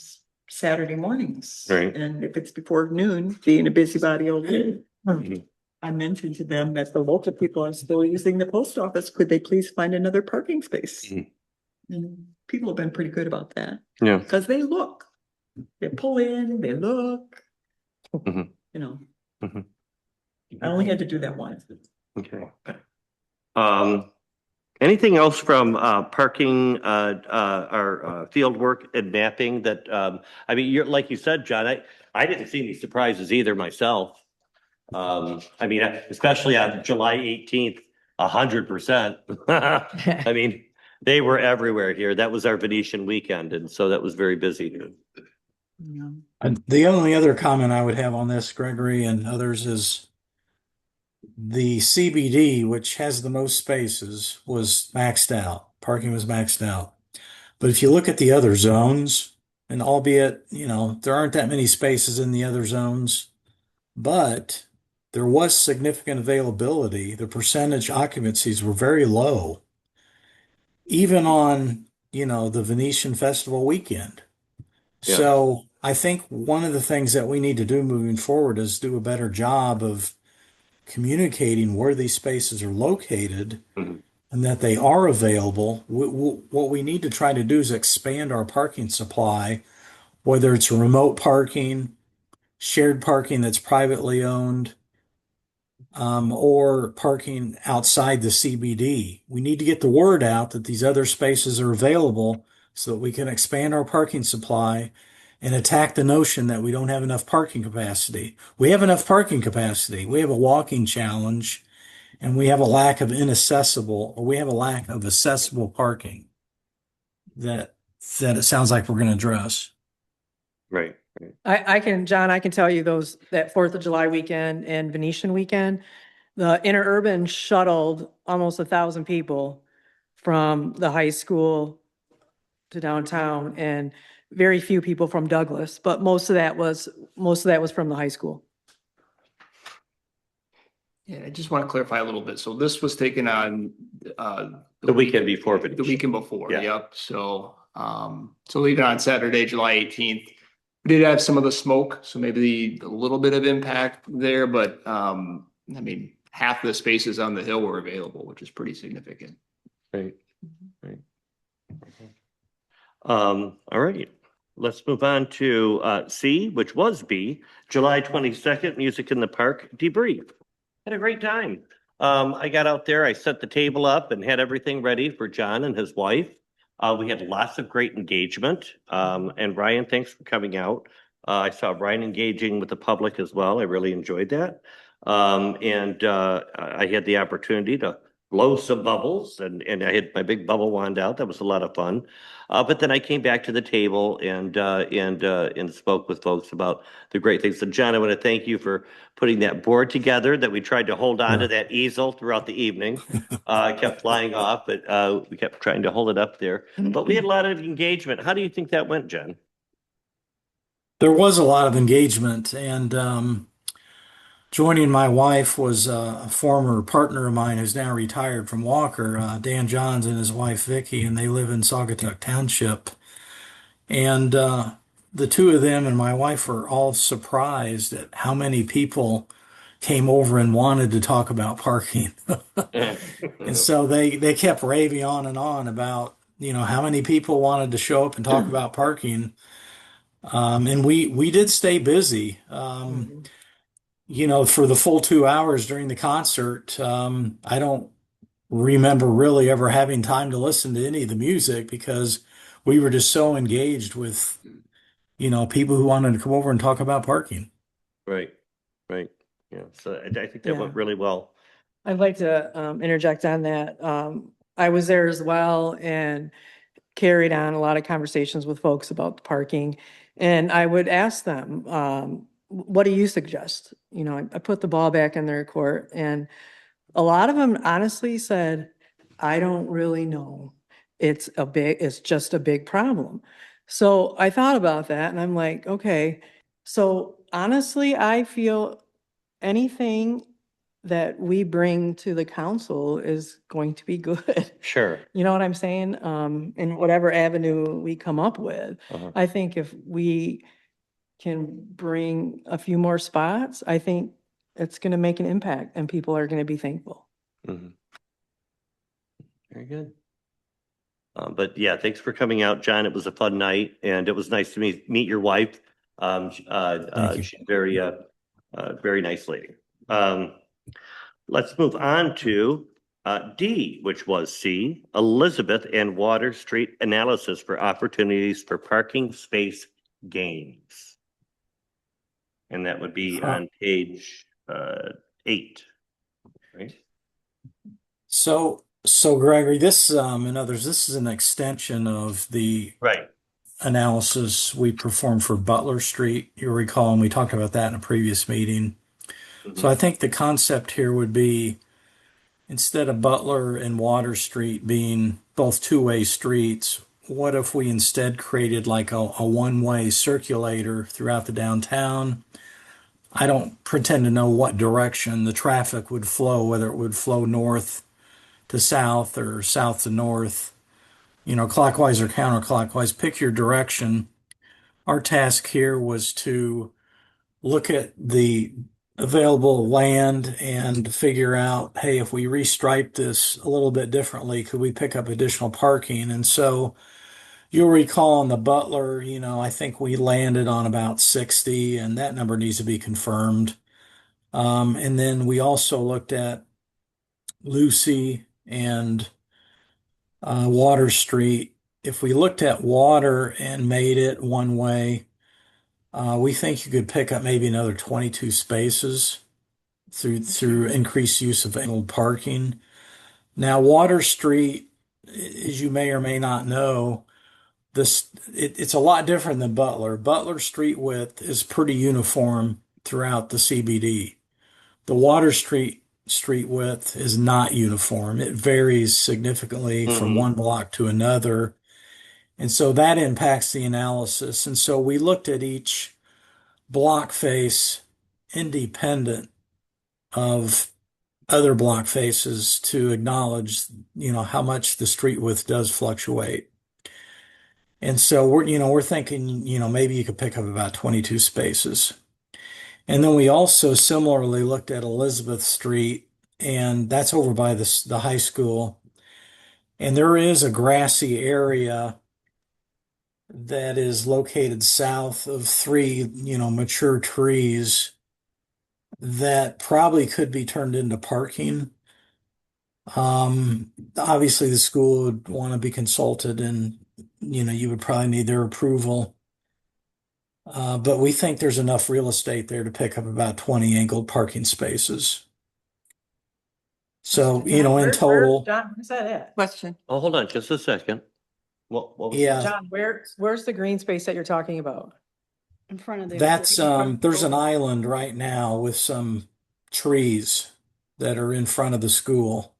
Saturday mornings. Right. And if it's before noon, being a busybody old lady, Mhm. I mentioned to them that the local people are still using the post office. Could they please find another parking space? Mhm. And people have been pretty good about that Yeah. because they look, they pull in, they look, Mhm. Mhm. I only had to do that once. Okay. Anything else from parking, our field work and mapping that, like you said, John, I didn't see any surprises either myself. Especially on July 18th, 100%. They were everywhere here. That was our Venetian weekend, and so that was very busy. Yeah. And the only other comment I would have on this, Gregory and others, is the CBD, which has the most spaces, was maxed out. Parking was maxed out. But if you look at the other zones, and albeit, there aren't that many spaces in the other zones, but there was significant availability. The percentage occupancies were very low, even on, the Venetian Festival weekend. Yeah. So I think one of the things that we need to do moving forward is do a better job of communicating where these spaces are located Mhm. and that they are available. What we need to try to do is expand our parking supply, whether it's remote parking, shared parking that's privately owned, or parking outside the CBD. We need to get the word out that these other spaces are available so that we can expand our parking supply and attack the notion that we don't have enough parking capacity. We have enough parking capacity. We have a walking challenge and we have a lack of accessible parking that it sounds like we're going to address. Right. John, I can tell you that 4th of July weekend and Venetian weekend, the interurban shuttled almost 1,000 people from the high school to downtown and very few people from Douglas, but most of that was from the high school. Yeah, I just want to clarify a little bit. So this was taken on The weekend before the Venetian. weekend before, Yeah. yep. So even on Saturday, July 18th, we did have some of the smoke, so maybe a little bit of impact there, but half the spaces on the hill were available, which is pretty significant. Right. All right. Let's move on to C, which was B, July 22nd, Music in the Park debrief. Had a great time. I got out there, I set the table up and had everything ready for John and his wife. We had lots of great engagement. And Ryan, thanks for coming out. I saw Ryan engaging with the public as well. I really enjoyed that. I had the opportunity to blow some bubbles and I had my big bubble wand out. That was a lot of fun. But then I came back to the table and spoke with folks about the great things. So John, I want to thank you for putting that board together that we tried to hold on to that easel throughout the evening. It kept flying off, but we kept trying to hold it up there. But we had a lot of engagement. How do you think that went, Jen? There was a lot of engagement, and joining my wife was a former partner of mine who's now retired from Walker, Dan Johns and his wife Vicky, and they live in Saugatuck Township. And the two of them and my wife were all surprised at how many people came over and wanted to talk about parking. And so they kept raving on about, how many people wanted to show up and talk about parking. And we did stay busy. For the full 2 hours during the concert, I don't remember really ever having time to listen to any of the music because we were just so engaged with, people who wanted to come over and talk about parking. Right, right. Yeah, so I think that Yeah. went really well. I'd like to interject on that. I was there as well and carried on a lot of conversations with folks about the parking. And I would ask them, what do you suggest? I put the ball back in their court, and a lot of them honestly said, I don't really know. It's just a big problem. So I thought about that and I'm like, okay, so honestly, I feel anything that we bring to the council is going to be good. Sure. You know what I'm saying? In whatever avenue we come up with. Uh-huh. I think if we can bring a few more spots, I think it's going to make an impact and people are going to be thankful. Mhm. Very good. But yeah, thanks for coming out, John. It was a fun night, and it was nice to meet your wife. you. She's very nice lady. Let's move on to D, which was C, Elizabeth and Water Street analysis for opportunities for parking space gains. And that would be on page 8, right? So Gregory, this and others, this is an extension of the Right. analysis we performed for Butler Street. You'll recall, and we talked about that in a previous meeting. So I think the concept here would be instead of Butler and Water Street being both two-way streets, what if we instead created like a one-way circulator throughout the downtown? I don't pretend to know what direction the traffic would flow, whether it would flow north to south or south to north, clockwise or counterclockwise. Pick your direction. Our task here was to look at the available land and figure out, hey, if we restripe this a little bit differently, could we pick up additional parking? And so you'll recall on the Butler, I think we landed on about 60, and that number needs to be confirmed. And then we also looked at Lucy and Water Street. If we looked at Water and made it one way, we think you could pick up maybe another 22 spaces through increased use of angled parking. Now, Water Street, as you may or may not know, it's a lot different than Butler. Butler street width is pretty uniform throughout the CBD. The Water Street width is not uniform. It varies significantly from one block to another. And so that impacts the analysis. And so we looked at each block face independent of other block faces to acknowledge, how much the street width does fluctuate. And so we're thinking, maybe you could pick up about 22 spaces. And then we also similarly looked at Elizabeth Street, and that's over by the high school. And there is a grassy area that is located south of 3, mature trees that probably could be turned into parking. Obviously the school would want to be consulted and, you would probably need their approval. But we think there's enough real estate there to pick up about 20 angled parking spaces. So, in total, John, where's that at? Question. Oh, hold on just a second. What was yeah, John, where's the green space that you're talking about? In front of the. that's, there's an island right now with some trees that are in front of the school.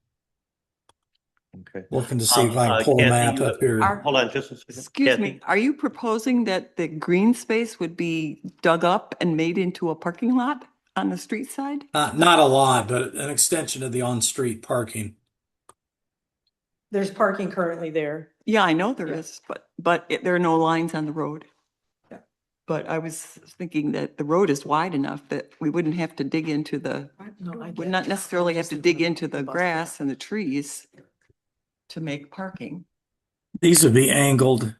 Okay. Looking to see if I can pull a Kathy, map up here. Hold on just a second. Excuse me, are you proposing that the green space would be dug up and made into a parking lot? on the street side? Not a lot, but an extension of the on-street parking. There's parking currently there. Yeah, I know there is, but there are no lines on the road. Yeah. But I was thinking that the road is wide enough that we wouldn't have to dig into would not necessarily have to dig into the grass and the trees to make parking. These would be angled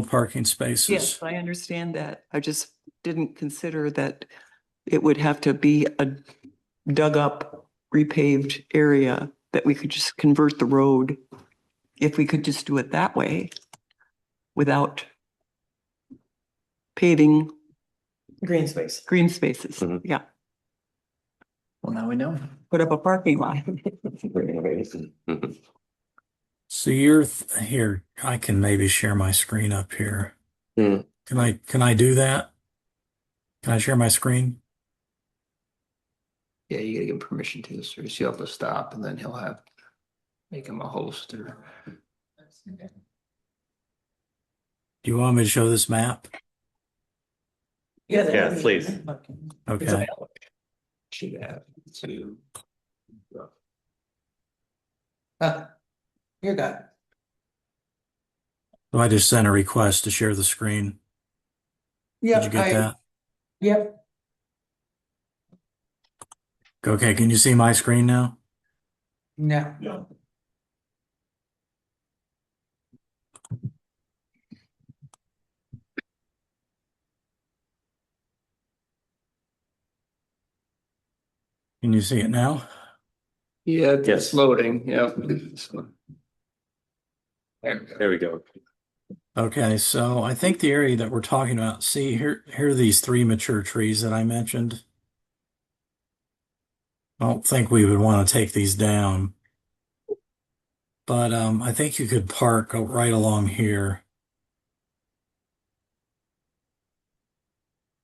parking spaces. Yes, I understand that. I just didn't consider that it would have to be a dug up, repaved area that we could just convert the road. If we could just do it that way without paving Green space. green spaces. Mhm. Yeah, Well, now we know. put up a parking lot. Mhm. So you're here, I can maybe share my screen up here. Hmm. Can I do that? Can I share my screen? Yeah, you gotta give him permission to, so you'll have to stop and then make him a host or. Do you want me to show this map? Yeah, please. Okay. Should have to. You're good. So I just sent a request to share the screen. Did you get that? Yep. Okay, can you see my screen now? No. Can you see it now? Yeah, Yes. it's loading, yeah. There we go. Okay, so I think the area that we're talking about, see here are these 3 mature trees that I mentioned. I don't think we would want to take these down. But I think you could park right along here.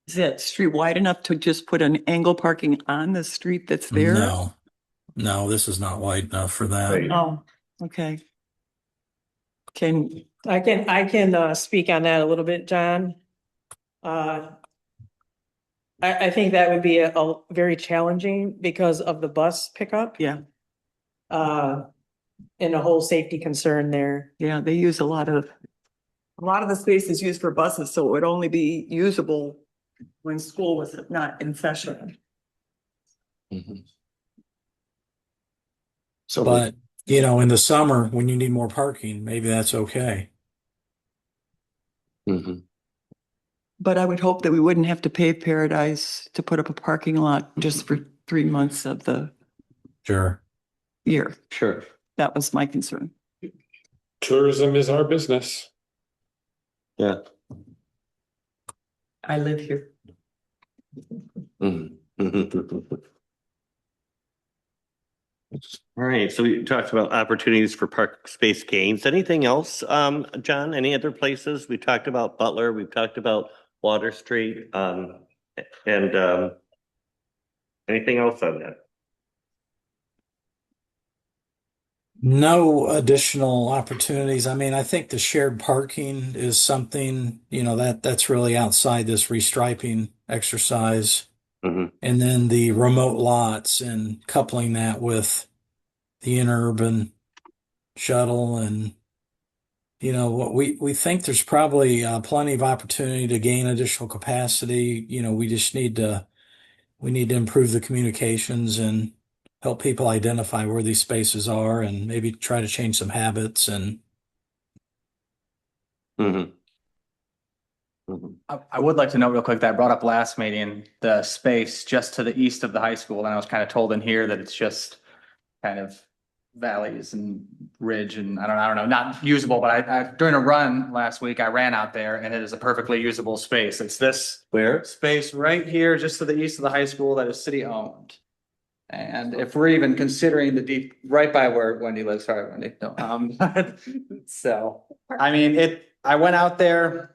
Is that street wide enough to just put an angle parking on the street that's there? No, this is not wide enough for that. Right. Oh, okay. I can speak on that a little bit, John. I think that would be a very challenging because of the bus pickup. Yeah, And the whole safety concern there. yeah, they use a lot of the space is used for buses, so it would only be usable when school was not in session. So, But, in the summer, when you need more parking, maybe that's okay. Mhm. But I would hope that we wouldn't have to pave Paradise to put up a parking lot just for 3 months of the Sure. year. Sure. That was my concern. Tourism is our business. Yeah. I live here. Mhm. All right, so we talked about opportunities for park space gains. Anything else, John? Any other places? We talked about Butler, we've talked about Water Street, and anything else on that? No additional opportunities. I mean, I think the shared parking is something, that's really outside this restriping exercise. Mhm. And then the remote lots and coupling that with the interurban shuttle and, what we think there's probably plenty of opportunity to gain additional capacity. We just need to improve the communications and help people identify where these spaces are and maybe try to change some habits and Mhm. Mhm. I would like to note real quick that I brought up last meeting, the space just to the east of the high school, and I was kind of told in here that it's just kind of valleys and ridge and I don't know, not usable, but I during a run last week, I ran out there and it is a perfectly usable space. It's this Where? space right here, just to the east of the high school that is city owned. And if we're even considering the deep, right by where Wendy lives, sorry, Wendy, no, so, I mean, I went out there.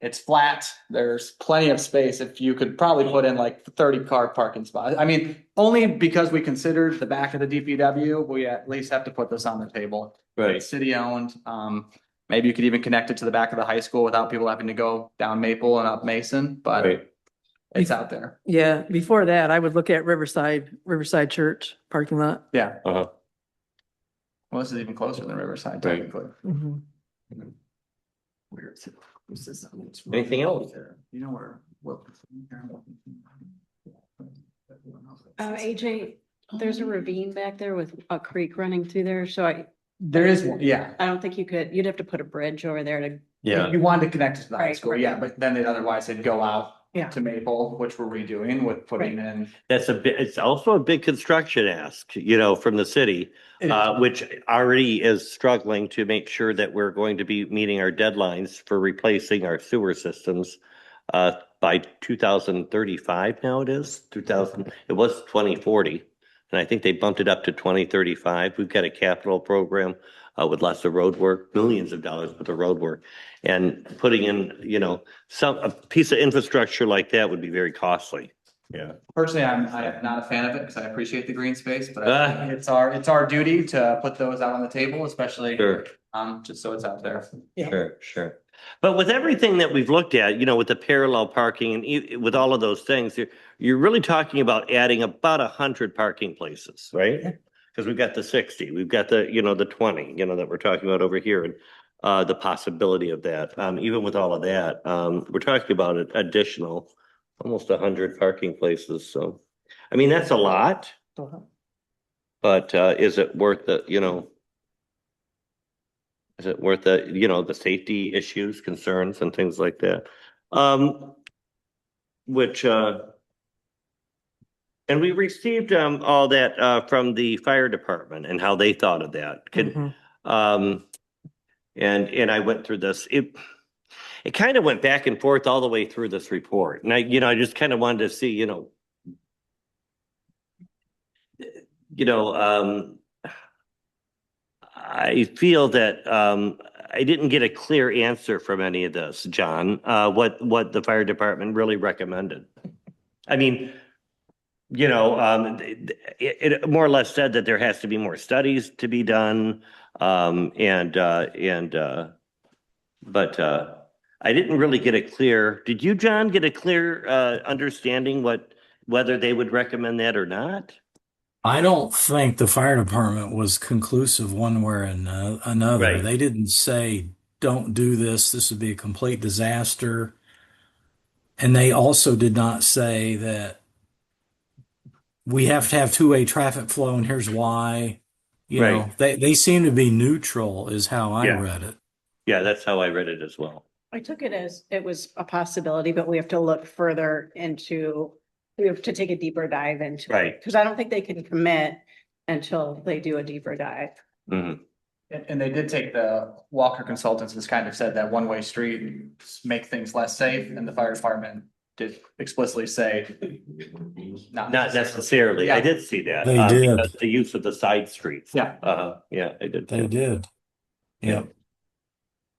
It's flat, there's plenty of space, if you could probably put in like 30 car parking spots. I mean, only because we considered the back of the DPW, we at least have to put this on the table. Right. It's city owned, maybe you could even connect it to the back of the high school without people having to go down Maple and up Mason, but Right. It's out there. Yeah, before that, I would look at Riverside Church parking lot. Yeah. Uh-huh. Well, this is even closer than Riverside Right. technically. Mhm. Where is it? This is- Anything else? You know where? AJ, there's a ravine back there with a creek running through there, so There is one, yeah. I don't think you'd have to put a bridge over there to, Yeah. You wanted to connect it to the high Right, school, right. yeah, but then otherwise they'd go out Yeah. to Maple, which we're redoing with putting in. That's it's also a big construction ask, you know, from the city, which already is struggling to make sure that we're going to be meeting our deadlines for replacing our sewer systems by 2035 now it is, 2000, it was 2040. And I think they bumped it up to 2035. We've got a capital program with lots of road work, millions of dollars worth of road work. And putting in, you know, a piece of infrastructure like that would be very costly. Yeah. Personally, I am not a fan of it because I appreciate the green space, but I think it's our duty to put those out on the table, especially Sure. just so it's out there. Sure, sure. But with everything that we've looked at, you know, with the parallel parking and with all of those things, you're really talking about adding about 100 parking places, right? Because we've got the 60, we've got the, you know, the 20, you know, that we're talking about over here, and the possibility of that. Even with all of that, we're talking about an additional almost 100 parking places. So, I mean, that's a lot, but is it worth the, you know? Is it worth the, you know, the safety issues, concerns and things like that? Which, and we received all that from the fire department and how they thought of that. Mhm. And I went through this. It kind of went back and forth all the way through this report. And I just kind of wanted to see, I feel that I didn't get a clear answer from any of this, John, what the fire department really recommended. I mean, it more or less said that there has to be more studies to be done. But I didn't really get a clear, did you, John, get a clear understanding whether they would recommend that or not? I don't think the fire department was conclusive one way or another. Right. They didn't say, don't do this. This would be a complete disaster. And they also did not say that we have to have two-way traffic flow and here's why. Right. They seem to be neutral is how I Yeah. read it. Yeah, that's how I read it as well. I took it as it was a possibility, but we have to look further into, we have to take a deeper dive into it. Right. Because I don't think they can commit until they do a deeper dive. Mhm. And they did take the Walker Consultants has kind of said that one-way streets make things less safe, and the fire department did explicitly say. Not necessarily. I Yeah. did see that. They did. Because the use of the side streets. Yeah. Yeah, I did. They too. did. Yeah.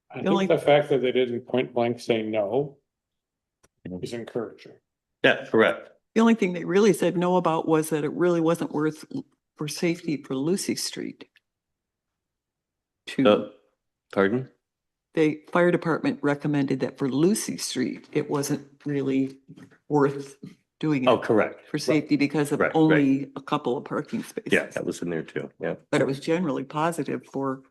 I The only- think the fact that they didn't point blank say no is encouraging. Yeah, correct. The only thing they really said no about was that it really wasn't worth for safety for Lucy Street. Pardon? The fire department recommended that for Lucy Street, it wasn't really worth doing Oh, it correct. for safety because of Right, right. only a couple of parking spaces. Yeah, that was in there too. Yeah. But it was generally positive for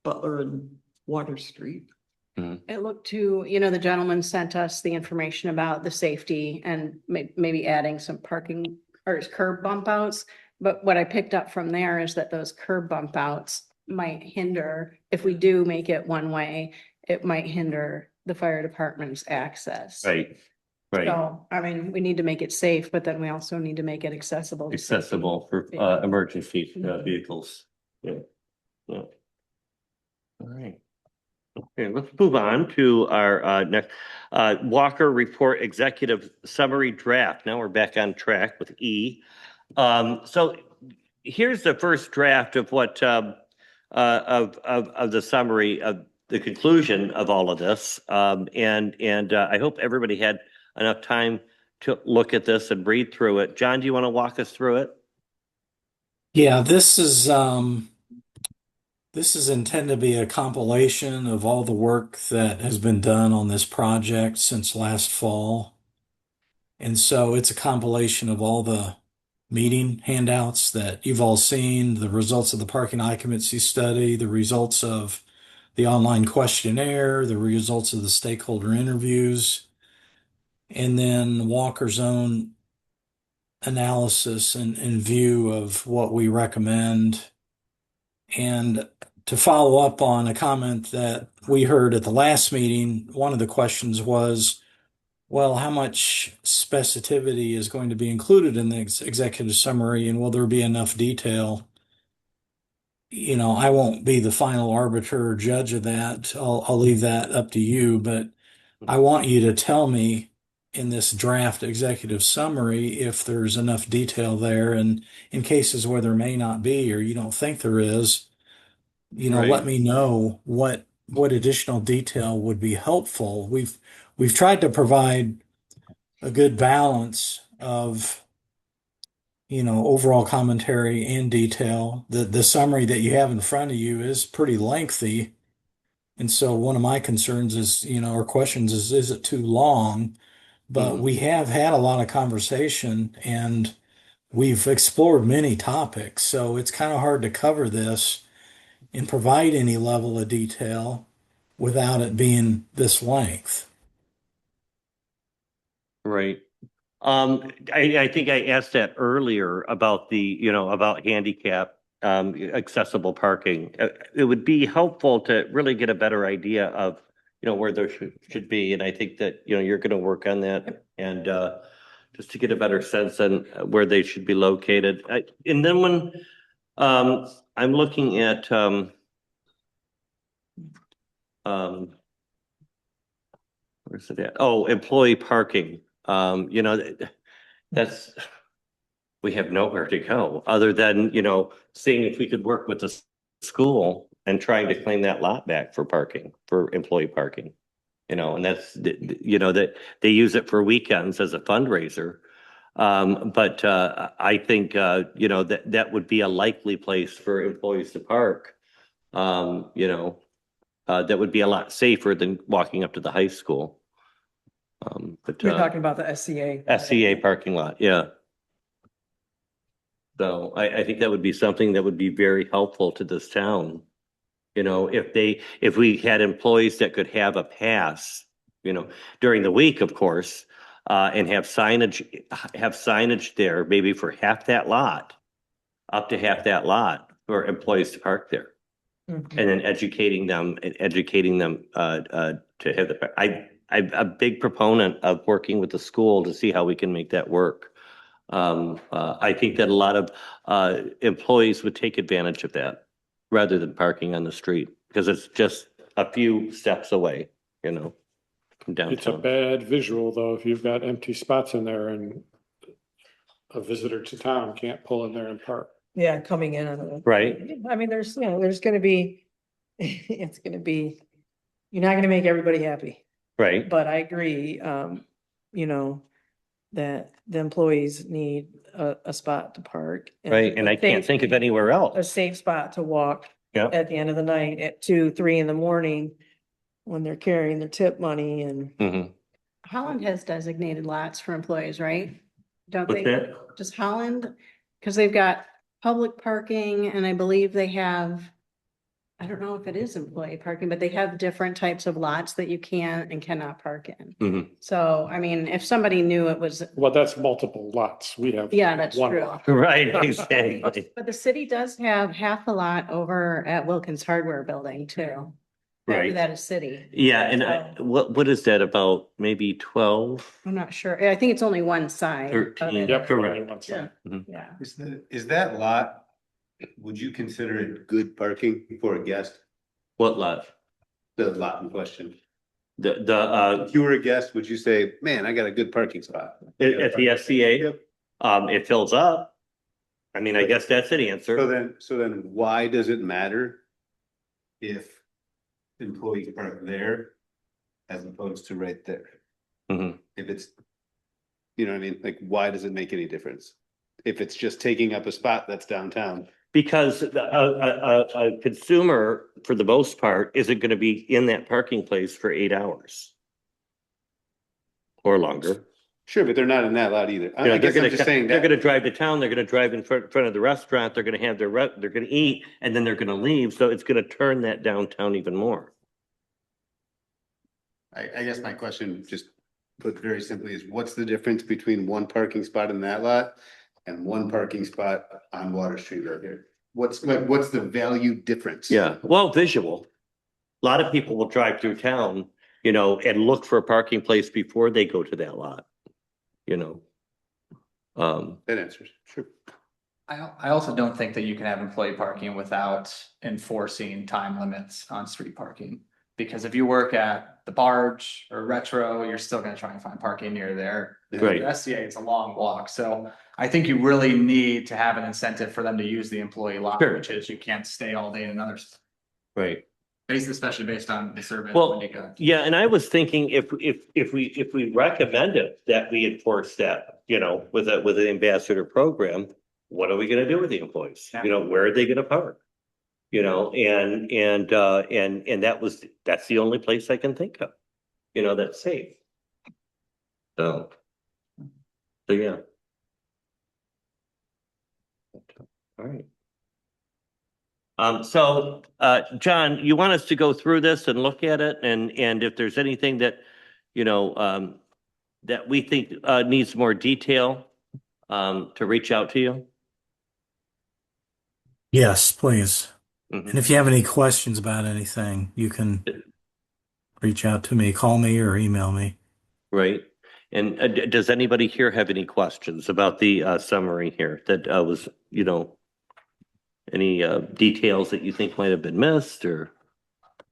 Butler and Water Street. It looked to, the gentleman sent us the information about the safety and maybe adding some parking or curb bump outs. But what I picked up from there is that those curb bump outs might hinder, if we do make it one way, it might hinder the fire department's access. Right, right. So, I mean, we need to make it safe, but then we also need to make it accessible. to safety. Accessible for Yeah. emergency vehicles. Yeah. Yeah. All right. Okay, let's move on to our next Walker Report Executive Summary Draft. Now we're back on track with E. So here's the first draft of what of the summary of the conclusion of all of this. And I hope everybody had enough time to look at this and read through it. John, do you want to walk us through it? Yeah, this is intended to be a compilation of all the work that has been done on this project since last fall. And so it's a compilation of all the meeting handouts that you've all seen, the results of the parking occupancy study, the results of the online questionnaire, the results of the stakeholder interviews, and then Walker's own analysis and view of what we recommend. And to follow up on a comment that we heard at the last meeting, one of the questions was, well, how much specificity is going to be included in the executive summary, and will there be enough detail? You know, I won't be the final arbiter or judge of that. I'll leave that up to you, but I want you to tell me in this draft executive summary if there's enough detail there, and in cases where there may not be or you don't think there is, you know, Right. let me know what additional detail would be helpful. We've tried to provide a good balance of, you know, overall commentary and detail. The summary that you have in front of you is pretty lengthy. And so one of my concerns is, you know, or questions is it too long? But we have had a lot of conversation and we've explored many topics. So it's kind of hard to cover this and provide any level of detail without it being this length. Right. I think I asked that earlier about the, you know, about handicap, accessible parking. It would be helpful to really get a better idea of, you know, where there should be. And I think that, you know, you're going to work on that and, just to get a better sense on where they should be located. And then when, I'm looking at, where's it at? Oh, employee parking. You know, that's, we have nowhere to go other than, you know, seeing if we could work with the school and trying to claim that lot back for parking, for employee parking. You know, and that's, you know, that they use it for weekends as a fundraiser. But I think, you know, that would be a likely place for employees to park. You know, that would be a lot safer than walking up to the high school. But You're talking about the SCA. SCA parking lot, yeah. So I think that would be something that would be very helpful to this town. You know, if we had employees that could have a pass, you know, during the week, of course, and have signage there, maybe for half that lot, up to half that lot for employees to park there. Mhm. And then educating them to have I'm a big proponent of working with the school to see how we can make that work. I think that a lot of employees would take advantage of that rather than parking on the street because it's just a few steps away, you know, from It's a downtown. bad visual though, if you've got empty spots in there and a visitor to town can't pull in there and park. Yeah, coming in on the. Right. I mean, there's, you know, there's gonna be, it's gonna be, you're not gonna make everybody happy. Right, But I agree, you know, that the employees need a spot to park. right. And I can't think of anywhere A else. safe spot to walk Yeah. at the end of the night at 2, 3 in the morning when they're carrying their tip money and. Mhm. Holland has designated lots for employees, right? Don't What's they? that? Just Holland? Because they've got public parking and I believe they have, I don't know if it is employee parking, but they have different types of lots that you can and cannot park in. Mhm. So, I mean, if somebody knew it was, Well, that's multiple lots. We have. yeah, that's one true. lot. Right, exactly. But the city does have half a lot over at Wilkins Hardware Building too. Right. That is city. Yeah, and what is that about? Maybe 12, I'm not sure. I think it's only one side. of 13? it. Yep, Correct. one side. Yeah. Is that lot, would you consider it good parking for a guest? What lot? The lot in question. The If you were a guest, would you say, man, I got a good parking spot? at the SCA, Yep. it fills up. I mean, I guess that's an So answer. then why does it matter if employees park there as opposed to right there? Mhm. If it's, you know what I mean? Like, why does it make any difference? If it's just taking up a spot that's downtown. Because a consumer, for the most part, isn't going to be in that parking place for 8 hours or longer. Sure, but they're not in that lot either. You know, I guess I'm just saying they're that. gonna drive to town, they're gonna drive in front of the restaurant, they're gonna have they're gonna eat, and then they're gonna leave, so it's gonna turn that downtown even more. I guess my question, just put very simply, is what's the difference between one parking spot in that lot and one parking spot on Water Street right here? What's the value difference? Yeah, well, visual. A lot of people will drive through town, you know, and look for a parking place before they go to that lot, you know. That answers, sure. I also don't think that you can have employee parking without enforcing time limits on street parking. Because if you work at the Barge or Retro, you're still gonna try and find parking near there. Right. The SCA, it's a long walk, so I think you really need to have an incentive for them to use the employee lot, Sure. which is you can't stay all day in another. Right. Especially based on the survey. Well, when you got- yeah, and I was thinking if we recommended that we enforce that, you know, with an ambassador program, what are we gonna do with the employees? You know, where are they gonna park? You know, and that's the only place I can think of, you know, that's safe. So yeah. All right. John, you want us to go through this and look at it and if there's anything that, you know, that we think, needs more detail, to reach out to you? Yes, please. Mhm. And if you have any questions about anything, you can reach out to me, call me or email me. Right. And does anybody here have any questions about the summary here that was, you know, any details that you think might have been missed or? I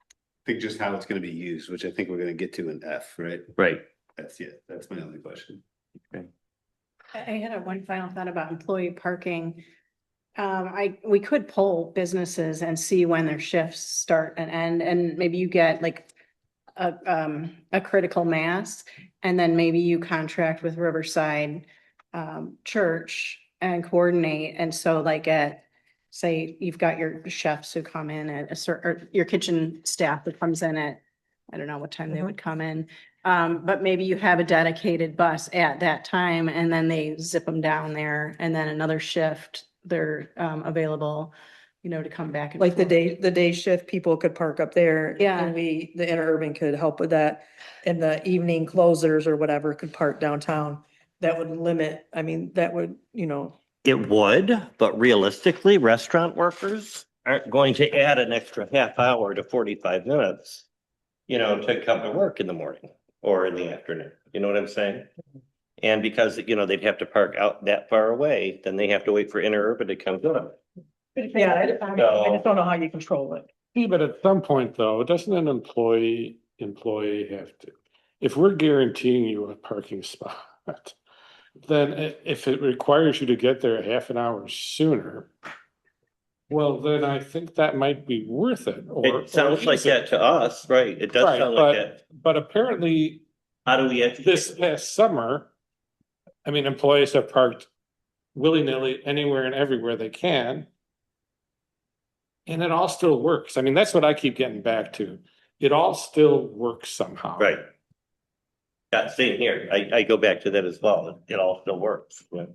think just how it's gonna be used, which I think we're gonna get to in F, right? Right. That's my only question. I had one final thought about employee parking. We could poll businesses and see when their shifts start and end, and maybe you get like a critical mass, and then maybe you contract with Riverside Church and coordinate. And so like say you've got your chefs who come in at a certain, or your kitchen staff that comes in at, I don't know what time they would come in. But maybe you have a dedicated bus at that time and then they zip them down there and then another shift, they're available, you know, to come back. And Like the forth. day shift, people could park up there. Yeah. And the interurban could help with that. And the evening closers or whatever could park downtown. That would limit, I mean, that would, you know. It would, but realistically, restaurant workers aren't going to add an extra half hour to 45 minutes, you know, to come to work in the morning or in the afternoon. You know what I'm saying? And because, you know, they'd have to park out that far away, then they have to wait for interurban to come to them. Yeah, I just don't know how you control it. Yeah, but at some point though, doesn't an employee have to, if we're guaranteeing you a parking spot, then if it requires you to get there a half an hour sooner, well, then I think that might be worth it. It sounds like that to us, right? It does Right, sound like that. but apparently How do we educate? this past summer, I mean, employees have parked willy-nilly anywhere and everywhere they can. And it all still works. I mean, that's what I keep getting back to. It all still works somehow. Right. Yeah, same here. I go back to that as well. It all still works. Yeah.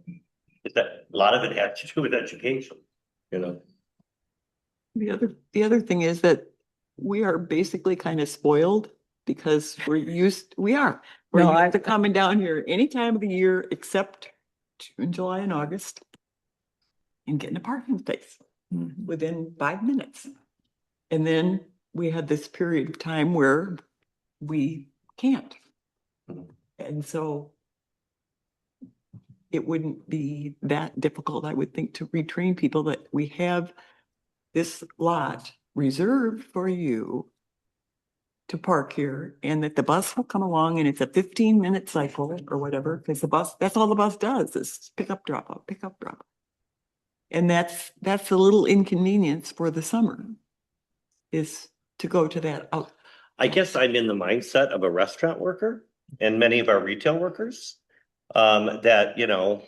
It's that, a lot of it has to do with education, you know? The other thing is that we are basically kind of spoiled because we're used to coming down here any time of the year except June, July and August and getting a parking space within 5 minutes. And then we had this period of time where we can't. And so it wouldn't be that difficult, I would think, to retrain people that we have this lot reserved for you to park here and that the bus will come along and it's a 15-minute cycle or whatever, because that's all the bus does is pick up, drop off, pick up, drop off. And that's a little inconvenience for the summer is to go to that out. I guess I'm in the mindset of a restaurant worker and many of our retail workers, that, you know,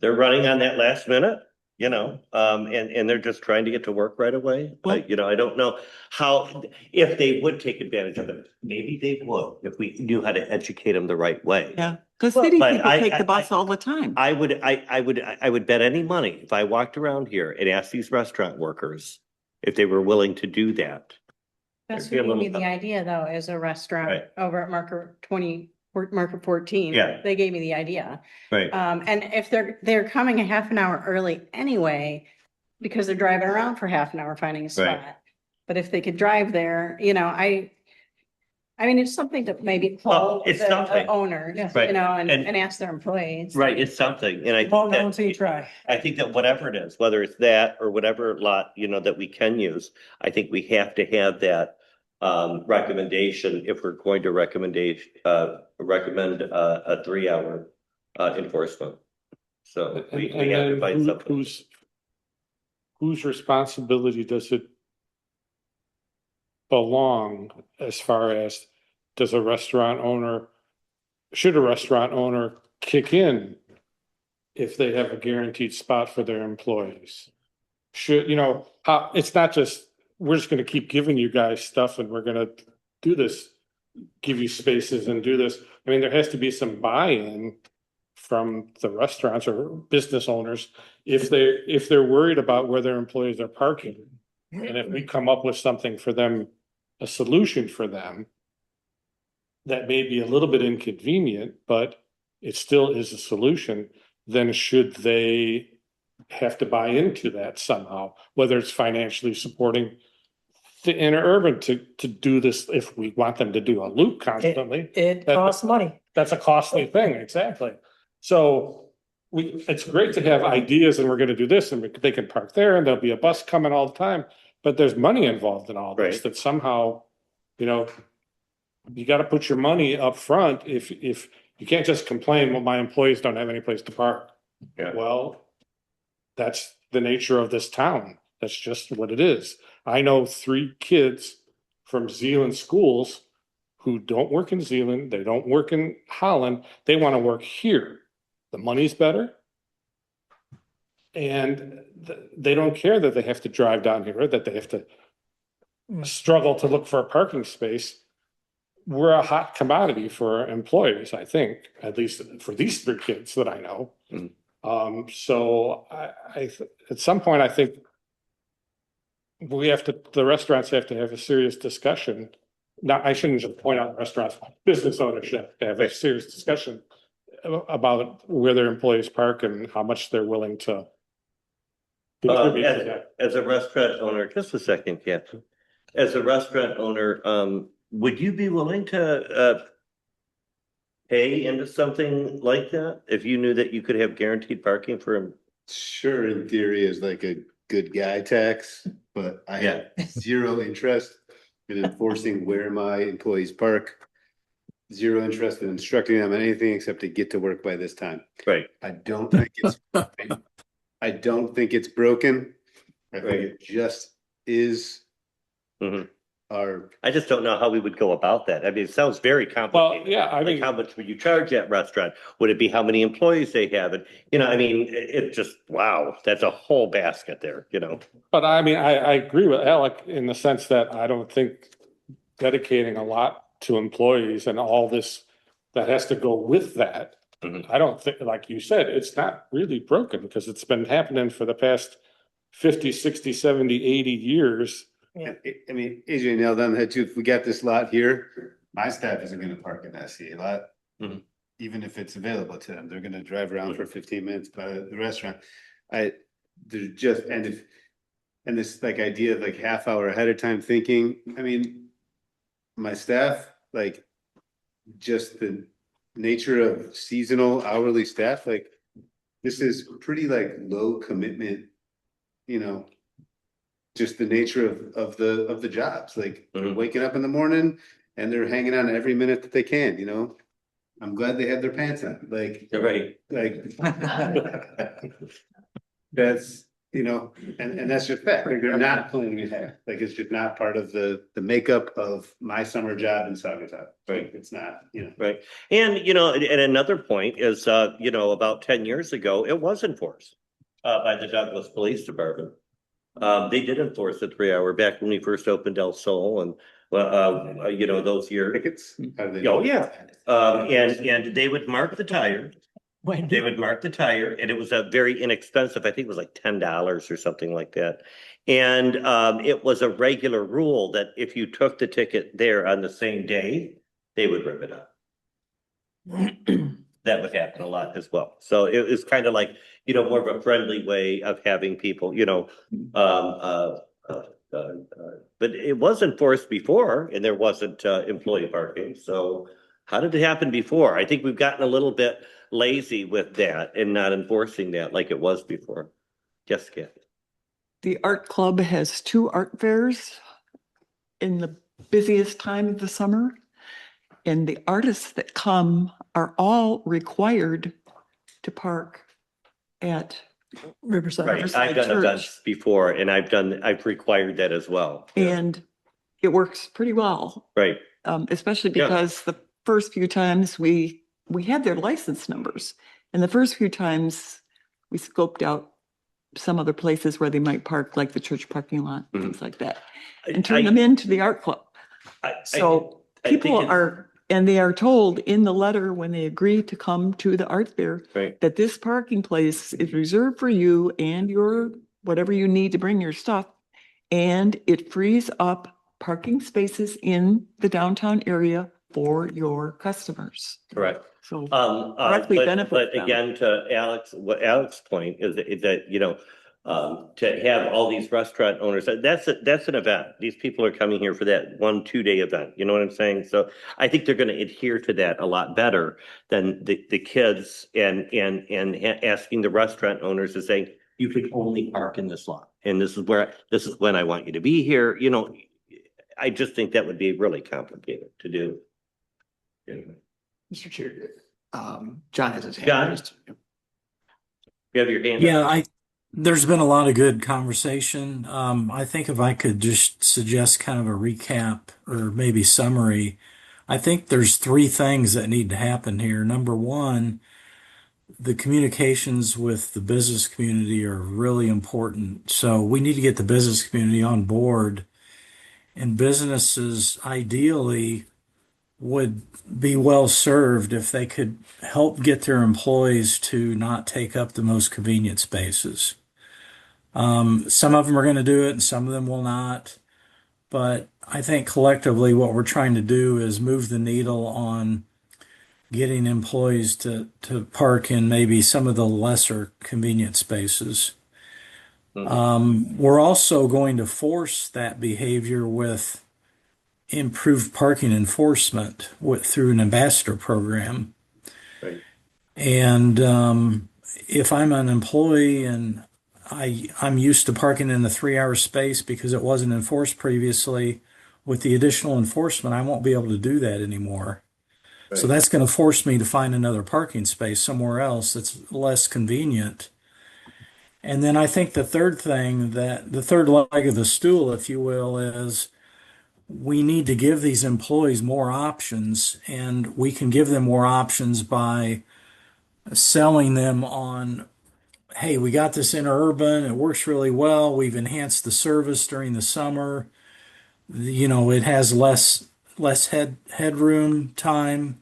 they're running on that last minute. and they're just trying to get to work right away. Well- I don't know how, if they would take advantage of it, maybe they would, if we knew how to educate them the right way. Yeah, because city but people I- take I- the bus all the time. I would bet any money if I walked around here and asked these restaurant workers if they were willing to do that. That's There'd be what a gave me little- the idea though, as a restaurant Right. over at Market 14. Yeah. They gave me the idea. Right. And if they're coming a half an hour early anyway, because they're driving around for half an hour finding a Right. spot. But if they could drive there, I mean, it's something to maybe call it's the something. owner, Right. and And- ask their employees. Right, it's something, and I Won't think know until you that, try. I think that whatever it is, whether it's that or whatever lot, that we can use, I think we have to have that recommendation if we're going to recommend a 3-hour enforcement. So we And have to then find something. whose responsibility does it belong as far as should a restaurant owner kick in if they have a guaranteed spot for their employees? It's not just, we're just gonna keep giving you guys stuff and we're gonna do this, give you spaces and do this. I mean, there has to be some buy-in from the restaurants or business owners if they're worried about where their employees are parking. And if we come up with something for them, a solution for them that may be a little bit inconvenient, but it still is a solution, then should they have to buy into that somehow, whether it's financially supporting the interurban to do this, if we want them to do a loop constantly. It costs money. That's a costly thing, exactly. So it's great to have ideas and we're gonna do this and they can park there and there'll be a bus coming all the time. But there's money involved in all this Right. that somehow, you gotta put your money up front if you can't just complain, well, my employees don't have any place to park. Yeah. Well, that's the nature of this town. That's just what it is. I know 3 kids from Zeeland schools who don't work in Zeeland, they don't work in Holland, they want to work here. The money's better. And they don't care that they have to drive down here, that they have to struggle to look for a parking space. We're a hot commodity for employers, I think, at least for these 3 kids that I know. So at some point, I think the restaurants have to have a serious discussion. Now, I shouldn't just point out restaurants, business owners should have to have a serious discussion about where their employees park and how much they're willing to contribute to that. As a restaurant owner, just a second, Captain. As a restaurant owner, would you be willing to pay into something like that if you knew that you could have guaranteed parking for them? Sure, in theory is like a good guy tax, but I have zero interest in enforcing where my employees park. Zero interest in instructing them on anything except to get to work by this time. Right. I don't think it's broken. I think Right. it just is Mhm. our, I just don't know how we would go about that. I mean, it sounds very Well, complicated. yeah, I Like, mean, how much would you charge that restaurant? Would it be how many employees they have? And, I mean, it just, wow, that's a whole basket there, but I mean, I agree with Alec in the sense that I don't think dedicating a lot to employees and all this that has to go with that. Mhm. I don't think, like you said, it's not really broken because it's been happening for the past 50, 60, 70, 80 years. I mean, AJ nailed on the head too. If we got this lot here, my staff isn't gonna park in that SCA lot. Mhm. Even if it's available to them, they're gonna drive around for 15 minutes by the restaurant. There's just, and this like idea of like half hour ahead of time thinking, I mean, my staff, like just the nature of seasonal hourly staff, like this is pretty like low commitment, just the nature of the jobs, like they're Mhm. waking up in the morning and they're hanging on every minute that they can, I'm glad they had their pants on, like, Right. that's, and that's just fact, like they're not planning ahead, like it's just not part of the makeup of my summer job in Sagatuck. Right. It's not, Right. And, and another point is, about 10 years ago, it was enforced. by the Douglas Police Department. They did enforce the 3 hour back when we first opened El Sol and, you know, those years. Tickets? How do they- Oh, yeah. And they would mark the tire. They would mark the tire and it was a very inexpensive, I think it was like $10 or something like that. And it was a regular rule that if you took the ticket there on the same day, they would rip it up. That would happen a lot as well. So it was kind of like, you know, more of a friendly way of having people, you know, but it was enforced before and there wasn't employee parking. So how did it happen before? I think we've gotten a little bit lazy with that and not enforcing that like it was before. Jessica. The art club has 2 art fairs in the busiest time of the summer. And the artists that come are all required to park at Riverside. Right, I've done Church. events before and I've required that as well. And it works pretty well, Right, especially Yeah. because the first few times we had their license numbers. And the first few times we scoped out some other places where they might park, like the church parking lot, Mhm. things like that, I- and turn them into the art club. So I think people it's- are, and they are told in the letter when they agree to come to the art fair Right, that this parking place is reserved for you and your, whatever you need to bring your stuff. And it frees up parking spaces in the downtown area for your customers. correct. So But directly benefit them. again, to what Alex's point is that, you know, to have all these restaurant owners, that's an event. These people are coming here for that 1-2 day event. You know what I'm saying? So I think they're going to adhere to that a lot better than the kids and asking the restaurant owners to say, you can only park in this lot. And this is when I want you to be here. You know, I just think that would be really complicated to do. Mr. Chair, John has his hand John? raised. You have your hand up? Yeah, there's been a lot of good conversation. I think if I could just suggest kind of a recap or maybe summary, I think there's 3 things that need to happen here. Number one, the communications with the business community are really important. So we need to get the business community on board, and businesses ideally would be well served if they could help get their employees to not take up the most convenient spaces. Some of them are going to do it and some of them will not. But I think collectively what we're trying to do is move the needle on getting employees to park in maybe some of the lesser convenient spaces. We're also going to force that behavior with improved parking enforcement through an ambassador program. Right. And if I'm an employee and I'm used to parking in the 3-hour space because it wasn't enforced previously, with the additional enforcement, I won't be able to do that anymore. So that's going to force me to find another parking space somewhere else that's less convenient. And then I think the third leg of the stool, if you will, is we need to give these employees more options, and we can give them more options by selling them on, hey, we got this interurban, it works really well, we've enhanced the service during the summer, you know, it has less headroom time,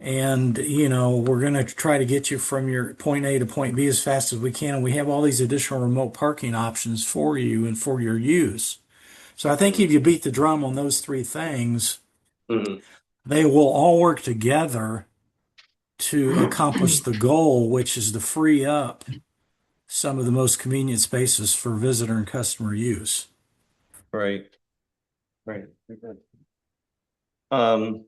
and you know, we're going to try to get you from your point A to point B as fast as we can, and we have all these additional remote parking options for you and for your use. So I think if you beat the drum on those 3 things, they will all work together to accomplish the goal, which is to free up some of the most convenient spaces for visitor and customer use. Right. Right. Very good. All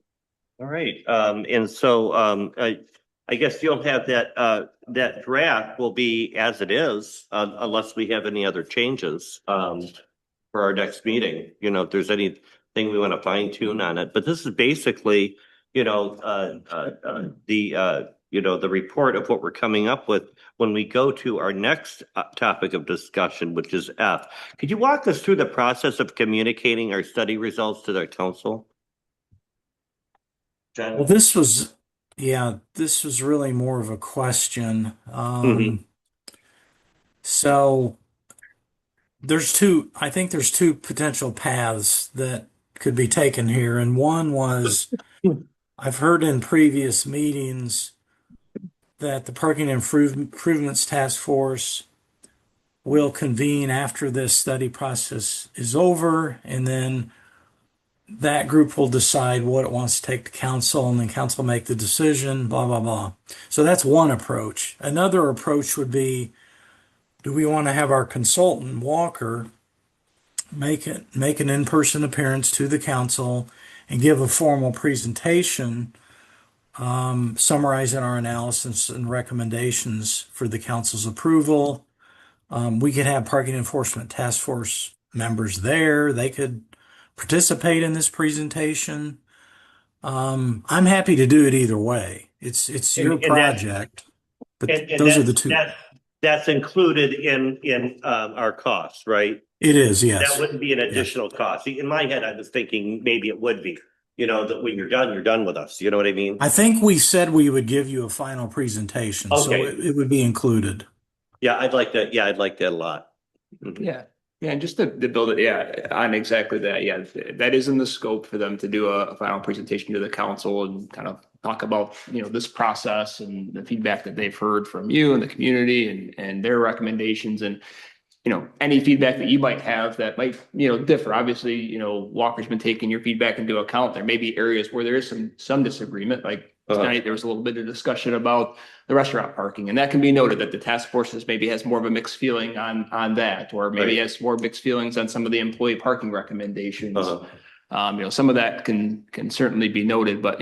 right. And so I guess you'll have that draft will be as it is, unless we have any other changes for our next meeting. You know, if there's anything we want to fine tune on it, but this is basically, you know, the report of what we're coming up with when we go to our next topic of discussion, which is F. Could you walk us through the process of communicating our study results to the council? John? Well, this was really more of a question. So I think there's two potential paths that could be taken here. And one was, I've heard in previous meetings that the Improvements Task Force will convene after this study process is over, and then that group will decide what it wants to take to council, and then council make the decision, blah, blah, blah. So that's one approach. Another approach would be, do we want to have our consultant, Walker, make an in-person appearance to the council and give a formal presentation summarizing our analysis and recommendations for the council's approval? We could have Parking Enforcement Task Force members there. They could participate in this presentation. I'm happy to do it either way. It's your And project, but And those are the two. that's included in our costs, right? It is, That yes. wouldn't be an additional cost. See, in my head, I was thinking maybe it would be, that when you're done with us. You know what I mean? I think we said we would give you a final presentation, so Okay. it would be included. Yeah, I'd like that. Yeah, I'd like that a lot. Mhm. Yeah, yeah, and just to build it, yeah, on exactly that, yeah, that is in the scope for them to do a final presentation to the council and kind of talk about, this process and the feedback that they've heard from you and the community and their recommendations and, any feedback that you might have that might, differ. Obviously, Walker's been taking your feedback into account. There may be areas where there is some disagreement, like tonight, there was a little bit of discussion about the restaurant parking, and that can be noted that the task force maybe has more of a mixed feeling on that, or maybe Right. has more mixed feelings on some of the employee parking recommendations. Uh-huh. Some of that can certainly be noted, but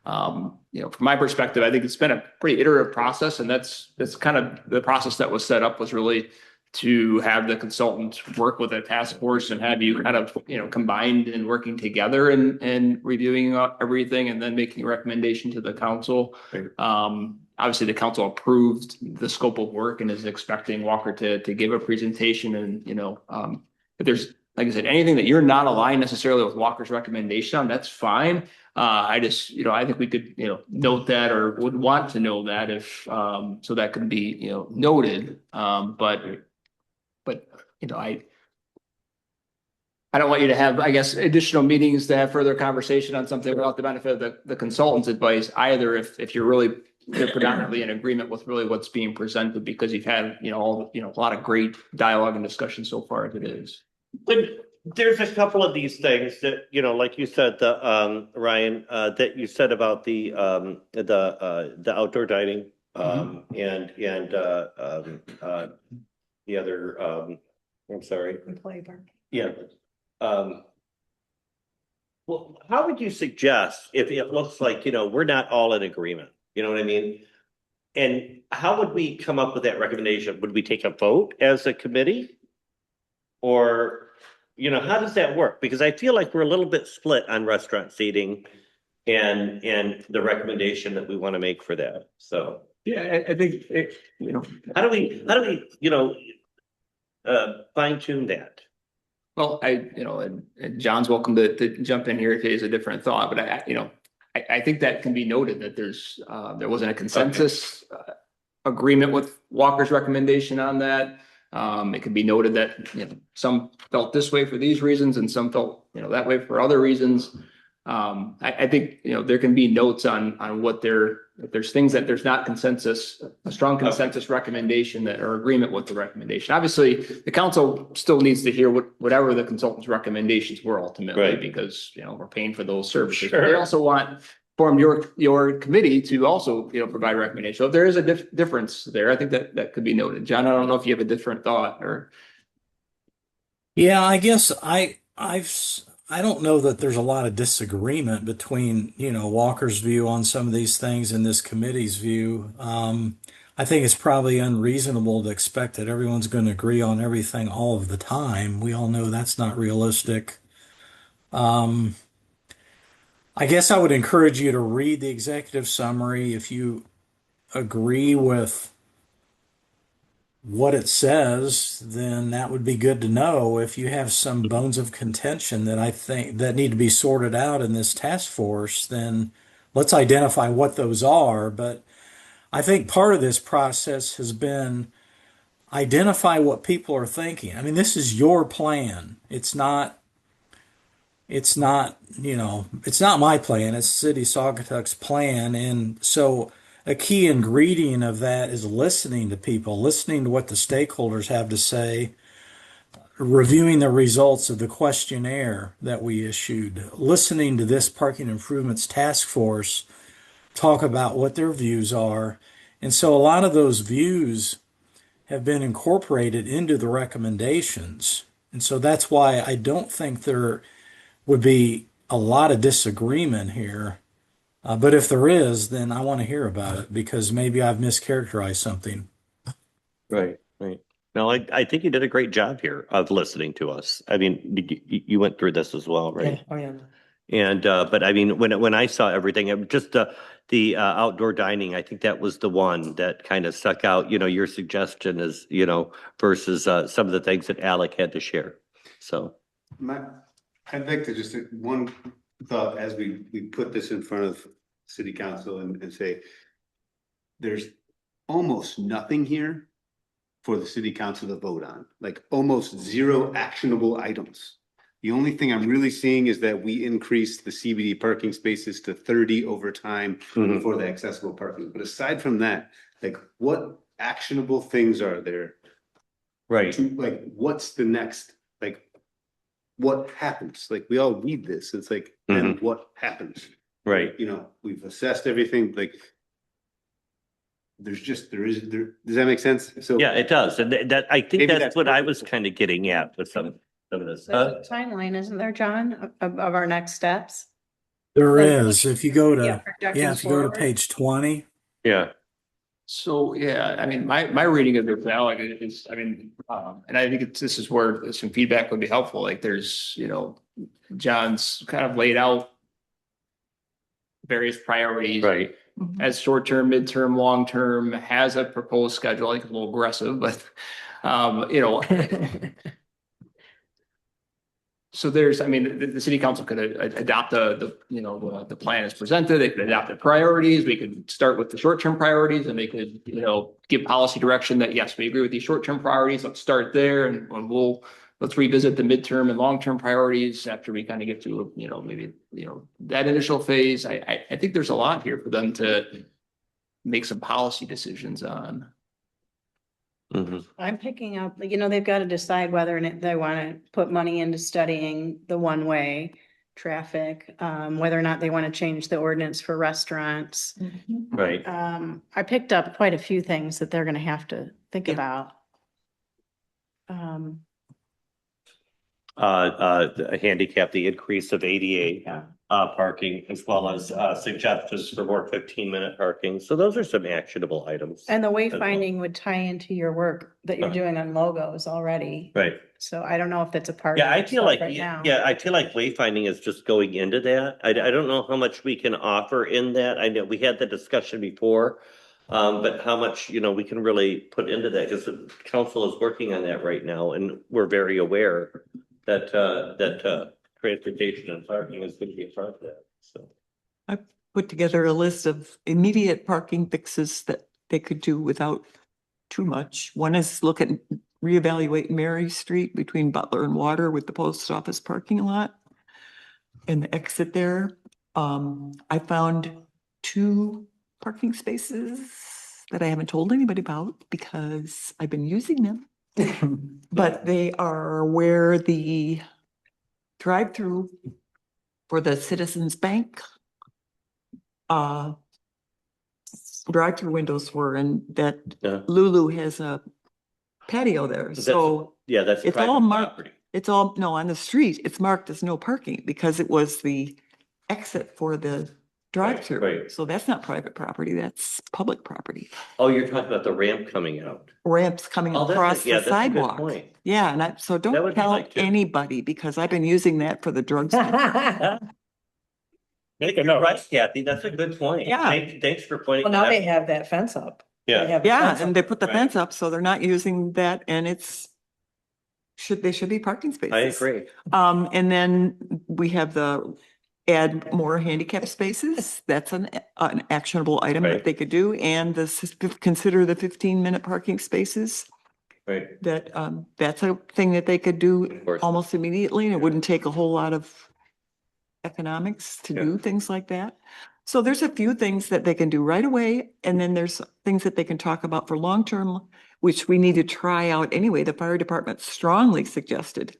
from my perspective, I think it's been a pretty iterative process, and that's kind of the process that was set up was really to have the consultants work with a task force and have you kind of, combined and working together and reviewing everything and then making a recommendation to the council. Right. Obviously the council approved the scope of work and is expecting Walker to give a presentation and, if there's, like I said, anything that you're not aligned necessarily with Walker's recommendation on, that's fine. I just, I think we could, note that or would want to know that if, so that could be, noted. But I don't want you to have, I guess, additional meetings to have further conversation on something without the benefit of the consultant's advice either, if you're predominantly in agreement with really what's being presented, because you've had, a lot of great dialogue and discussion so far as it is. But there's a couple of these things that, like you said, Ryan, that you said about the outdoor dining, and the other, I'm sorry. Employee park. Yeah. Well, how would you suggest if it looks like, we're not all in agreement, you know what I mean? And how would we come up with that recommendation? Would we take a vote as a committee? Or, how does that work? Because I feel like we're a little bit split on restaurant seating and the recommendation that we want to make for that. So. Yeah, I think, How do we, fine tune that? well, and John's welcome to jump in here if he has a different thought, but I think that can be noted that there wasn't a consensus agreement with Walker's recommendation on that. It could be noted that, some felt this way for these reasons and some felt, that way for other reasons. I think, there can be notes on what if there's things that there's not consensus, a strong consensus recommendation that or agreement with the recommendation. Obviously, the council still needs to hear whatever the consultant's recommendations were ultimately, Right. because, we're paying for those services. Sure. They also form your committee to also, provide recommendations. So if there is a difference there, I think that could be noted. John, I don't know if you have a different thought or. Yeah, I guess I don't know that there's a lot of disagreement between, Walker's view on some of these things and this committee's view. I think it's probably unreasonable to expect that everyone's going to agree on everything all of the time. We all know that's not realistic. I guess I would encourage you to read the executive summary if you agree with what it says, then that would be good to know. If you have some bones of contention that I think that need to be sorted out in this task force, then let's identify what those are. But I think part of this process has been identify what people are thinking. I mean, this is your plan. It's not, it's not my plan. It's City Saugatuck's plan. And so a key ingredient of that is listening to people, listening to what the stakeholders have to say, reviewing the results of the questionnaire that we issued, listening to this parking improvements task force talk about what their views are. And so a lot of those views have been incorporated into the recommendations. And so that's why I don't think there would be a lot of disagreement here. But if there is, then I want to hear about it because maybe I've mischaracterized something. Right. No, I think you did a great job here of listening to us. I mean, you went through this as well, right? Yeah, oh, yeah. And but I mean, when I saw everything, it was just the outdoor dining, I think that was the one that kind of stuck out. Your suggestion is, versus some of the things that Alec had to share. So I'd like to just one thought as we put this in front of city council and say, there's almost nothing here for the city council to vote on, like almost zero actionable items. The only thing I'm really seeing is that we increased the CBD parking spaces to 30 over time for the accessible parking. But aside from that, like what actionable things are there? right. Like, what's the next, like, what happens? Like, we all read this. It's like, and what happens? Right. We've assessed everything, like, does that make sense? So Yeah, it does. And that I think Maybe that's that's what I perfect. was kind of getting at with some of this. There's a timeline, isn't there, John, of our next steps? There Like, is. If you go to, projecting if you go to forward. page 20, Yeah. So, yeah, I mean, my reading of this, Alec, is, I mean, and I think this is where some feedback would be helpful. Like there's, John's kind of laid out various priorities. Right. As short-term, midterm, long-term, has a proposed schedule, like a little aggressive, but, so there's, I mean, the city council could adopt the plan as presented. They could adopt the priorities. We could start with the short-term priorities and they could, give policy direction that, yes, we agree with these short-term priorities. Let's start there and let's revisit the midterm and long-term priorities after we kind of get to, maybe, that initial phase. I think there's a lot here for them to make some policy decisions on. I'm picking up, they've got to decide whether or not they want to put money into studying the one-way traffic, whether or not they want to change the ordinance for restaurants. Right. I picked up quite a few things that they're going to have to think about. Handicap, the increase of ADA parking, as well as suggestions for more 15-minute parking. So those are some actionable items. And the well. wayfinding would tie into your work that you're doing on logos already. Right. So I don't know if that's a part. Yeah, of I your feel stuff like, right now. I feel like wayfinding is just going into that. I don't know how much we can offer in that. I know we had the discussion before. But how much, we can really put into that, because the council is working on that right now, and we're very aware that transportation and parking is going to be a part of that, so. I put together a list of immediate parking fixes that they could do without too much. One is look at reevaluate Mary Street between Butler and Water with the post office parking lot and the exit there. I found 2 parking spaces that I haven't told anybody about because I've been using them. But they are where the drive-through for the Citizens Bank drive-through windows were, and that Yeah. Lulu has a patio there. So Yeah, that's it's private all marked. property. It's all, no, on the street, it's marked as no parking because it was the exit for the drive-through. right. So that's not private property, that's public property. Oh, you're talking about the ramp coming out. Ramps coming Oh, across yeah, the that's a good sidewalk. point. Yeah, and so That don't would be tell like too. anybody because I've been using that for the drugs. Make a You're note. right, Kathy, that's a good point. Yeah. Thanks for pointing. Well, now that they out. have that fence up. They Yeah, have the Yeah, fence and up. they put the Right. fence up, so they're not using that and they should be parking spaces. I agree. And then we have add more handicap spaces. That's an actionable item Right. that they could do, and consider the 15-minute parking spaces. Right. that, that's a thing that they could do course. almost immediately, and it wouldn't take a whole lot of economics to Yeah. do things like that. So there's a few things that they can do right away, and then there's things that they can talk about for long-term, which we need to try out anyway. The fire department strongly suggested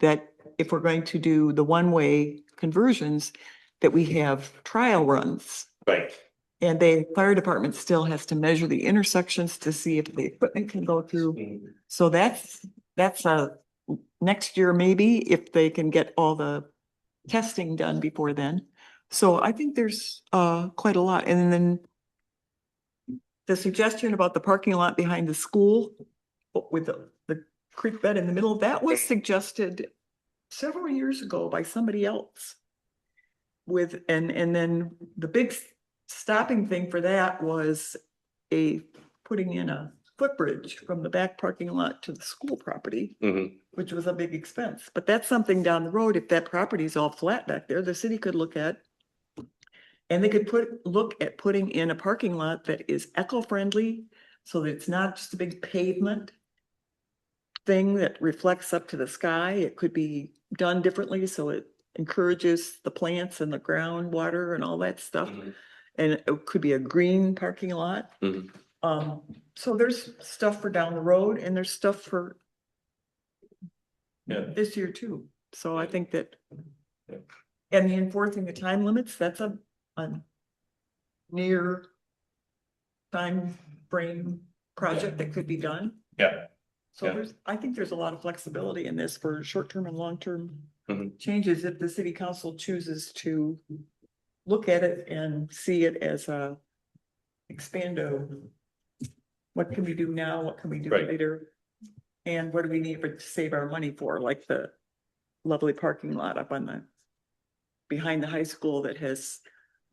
that if we're going to do the one-way conversions, that we have trial runs. Right. And the fire department still has to measure the intersections to see if the equipment can go through. So that's a next year maybe, if they can get all the testing done before then. So I think there's quite a lot. And then the suggestion about the parking lot behind the school with the creek bed in the middle, that was suggested several years ago by somebody else. And then the big stopping thing for that was putting in a footbridge from the back parking lot to the school property, which was a big expense. But that's something down the road, if that property is all flat back there, the city could look at. And they could look at putting in a parking lot that is eco-friendly, so that it's not just a big pavement thing that reflects up to the sky. It could be done differently, so it encourages the plants and the groundwater and all that stuff. And it could be a green parking lot. So there's stuff for down the road, and there's stuff for this year too. So I think that, and the enforcing the time limits, that's a near time frame project that could be done. Yeah. So Yeah. I think there's a lot of flexibility in this for short-term and long-term changes if the city council chooses to look at it and see it as a expando. What can we do now? What can we do Right. later? And what do we need to save our money for? Like the lovely parking lot up on behind the high school that has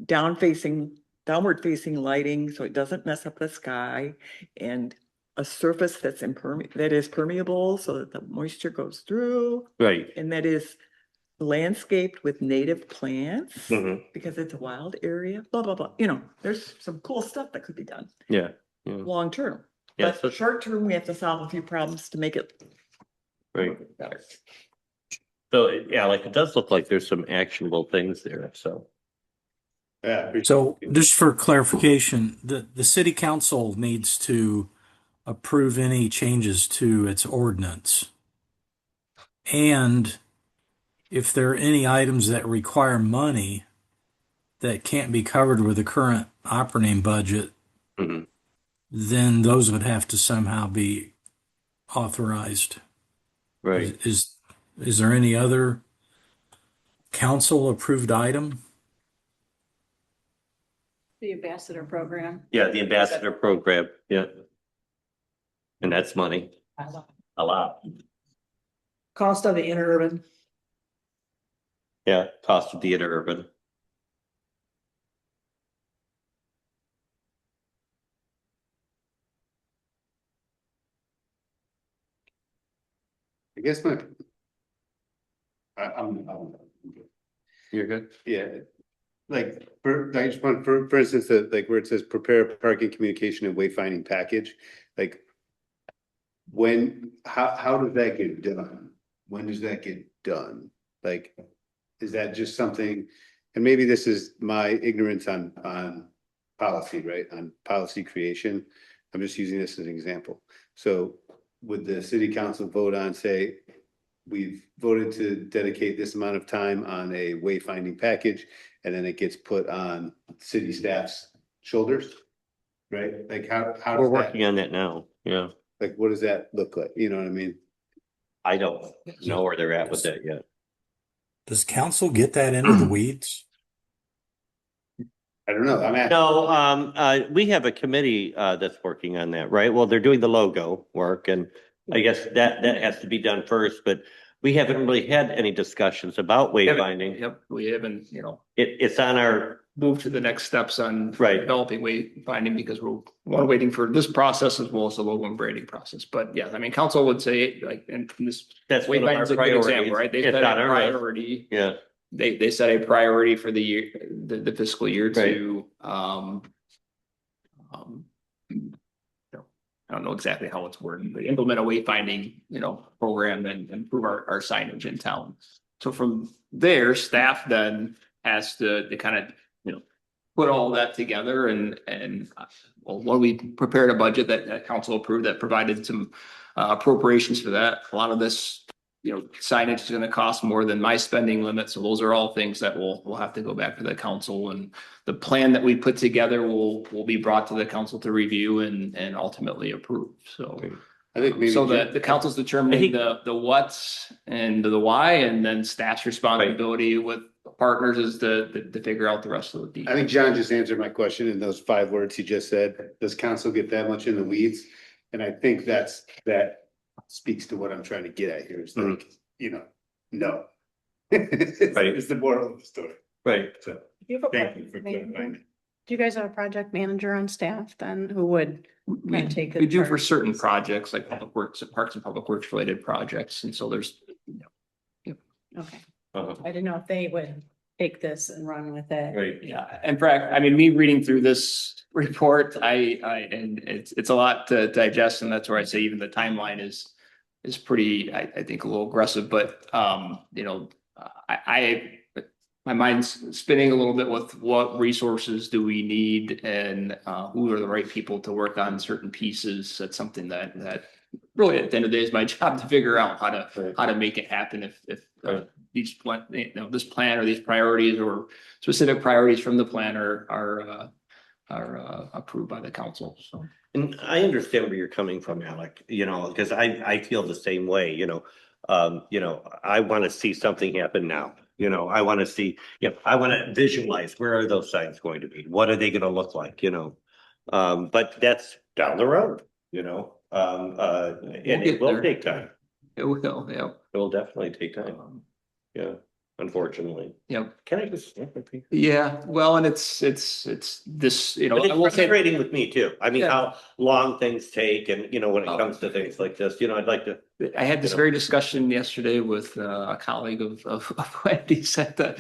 downward facing lighting, so it doesn't mess up the sky, and a surface that is permeable so that the moisture goes through, Right. and that is landscaped with native plants Mhm. because it's a wild area, blah, blah, blah. You know, there's some cool stuff that could be done Yeah. long term. Yeah, But so- short term, we have to solve a few problems to make it Right. better. So, yeah, like it does look like there's some actionable things there, so. Yeah. So just for clarification, the city council needs to approve any changes to its ordinance. And if there are any items that require money that can't be covered with the current operating budget, Mhm. then those would have to somehow be authorized. Right. Is there any other council approved item? The ambassador program. Yeah, the ambassador program, yeah. And that's money, a lot. Cost of the interurban. Yeah, cost of the interurban. I guess I'm You're good? yeah. Like, I just want, for instance, like where it says prepare parking communication and wayfinding package, like. How does that get done? When does that get done? Like, is that just something, and maybe this is my ignorance on policy, right? On policy creation. I'm just using this as an example. So would the city council vote on, say, we've voted to dedicate this amount of time on a wayfinding package, and then it gets put on city staff's shoulders? Right? Like how We're does working that, on that now, yeah. like, what does that look like? You know what I mean? I don't know where they're at with that yet. Does council get that into the weeds? I don't know. I'm asking. No, we have a committee, that's working on that, right? Well, they're doing the logo work, and I guess that has to be done first, but we haven't really had any discussions about wayfinding. Yep, we haven't, It's on our, moved to the next steps on Right. developing wayfinding because we're waiting for this process as well as the logo and branding process. But yeah, I mean, council would say like, and this that's one of our wayfinding's a good example, priorities. right? They It's set on a our list. priority. Yeah, They set a priority for the year, the fiscal year to, I don't know exactly how it's worded, but implement a wayfinding, program and improve our signage in town. So from there, staff then has to kind of, put all that together and well, when we prepared a budget that council approved that provided some appropriations for that, a lot of this, signage is going to cost more than my spending limit. So those are all things that we'll have to go back to the council, and the plan that we put together will be brought to the council to review and ultimately approve. So I think maybe. so that the council's determining the what's and the why, and then staff's responsibility with partners is to figure out the rest of the I details. think John just answered my question in those 5 words he just said. Does council get that much in the weeds? And I think that speaks to what I'm trying to get at here. It's like, no. It's the moral of the story. Right. So You have a thank you for project manager? clarifying. Do you guys have a project manager on staff then who would We, kind of take? we do for charge? certain projects like public works and parks and public works related projects. And so there's, Okay, Uh-huh. I didn't know if they would take this and run with it. Right. yeah, in fact, I mean, me reading through this report, and it's a lot to digest. And that's where I say even the timeline is pretty, I think a little aggressive, but, my mind's spinning a little bit with what resources do we need and who are the right people to work on certain pieces. That's something that really at the end of the day is my job to figure out how to make it happen if these this plan or these priorities or specific priorities from the plan are approved by the council. So. And I understand where you're coming from, Alec, because I feel the same way, I want to see something happen now. I want to see, I want to visualize where are those signs going to be? What are they going to look like, but that's down the road, and it will take time. It will, yeah. It will definitely take time. Yeah, unfortunately. Yeah. Can I just? Yeah, well, and it's this, But I it's will say, frustrating with me too. I mean, Yeah. how long things take and, when it Oh. comes to things like this, I'd like to. I had this very discussion yesterday with a colleague of Wendy's at the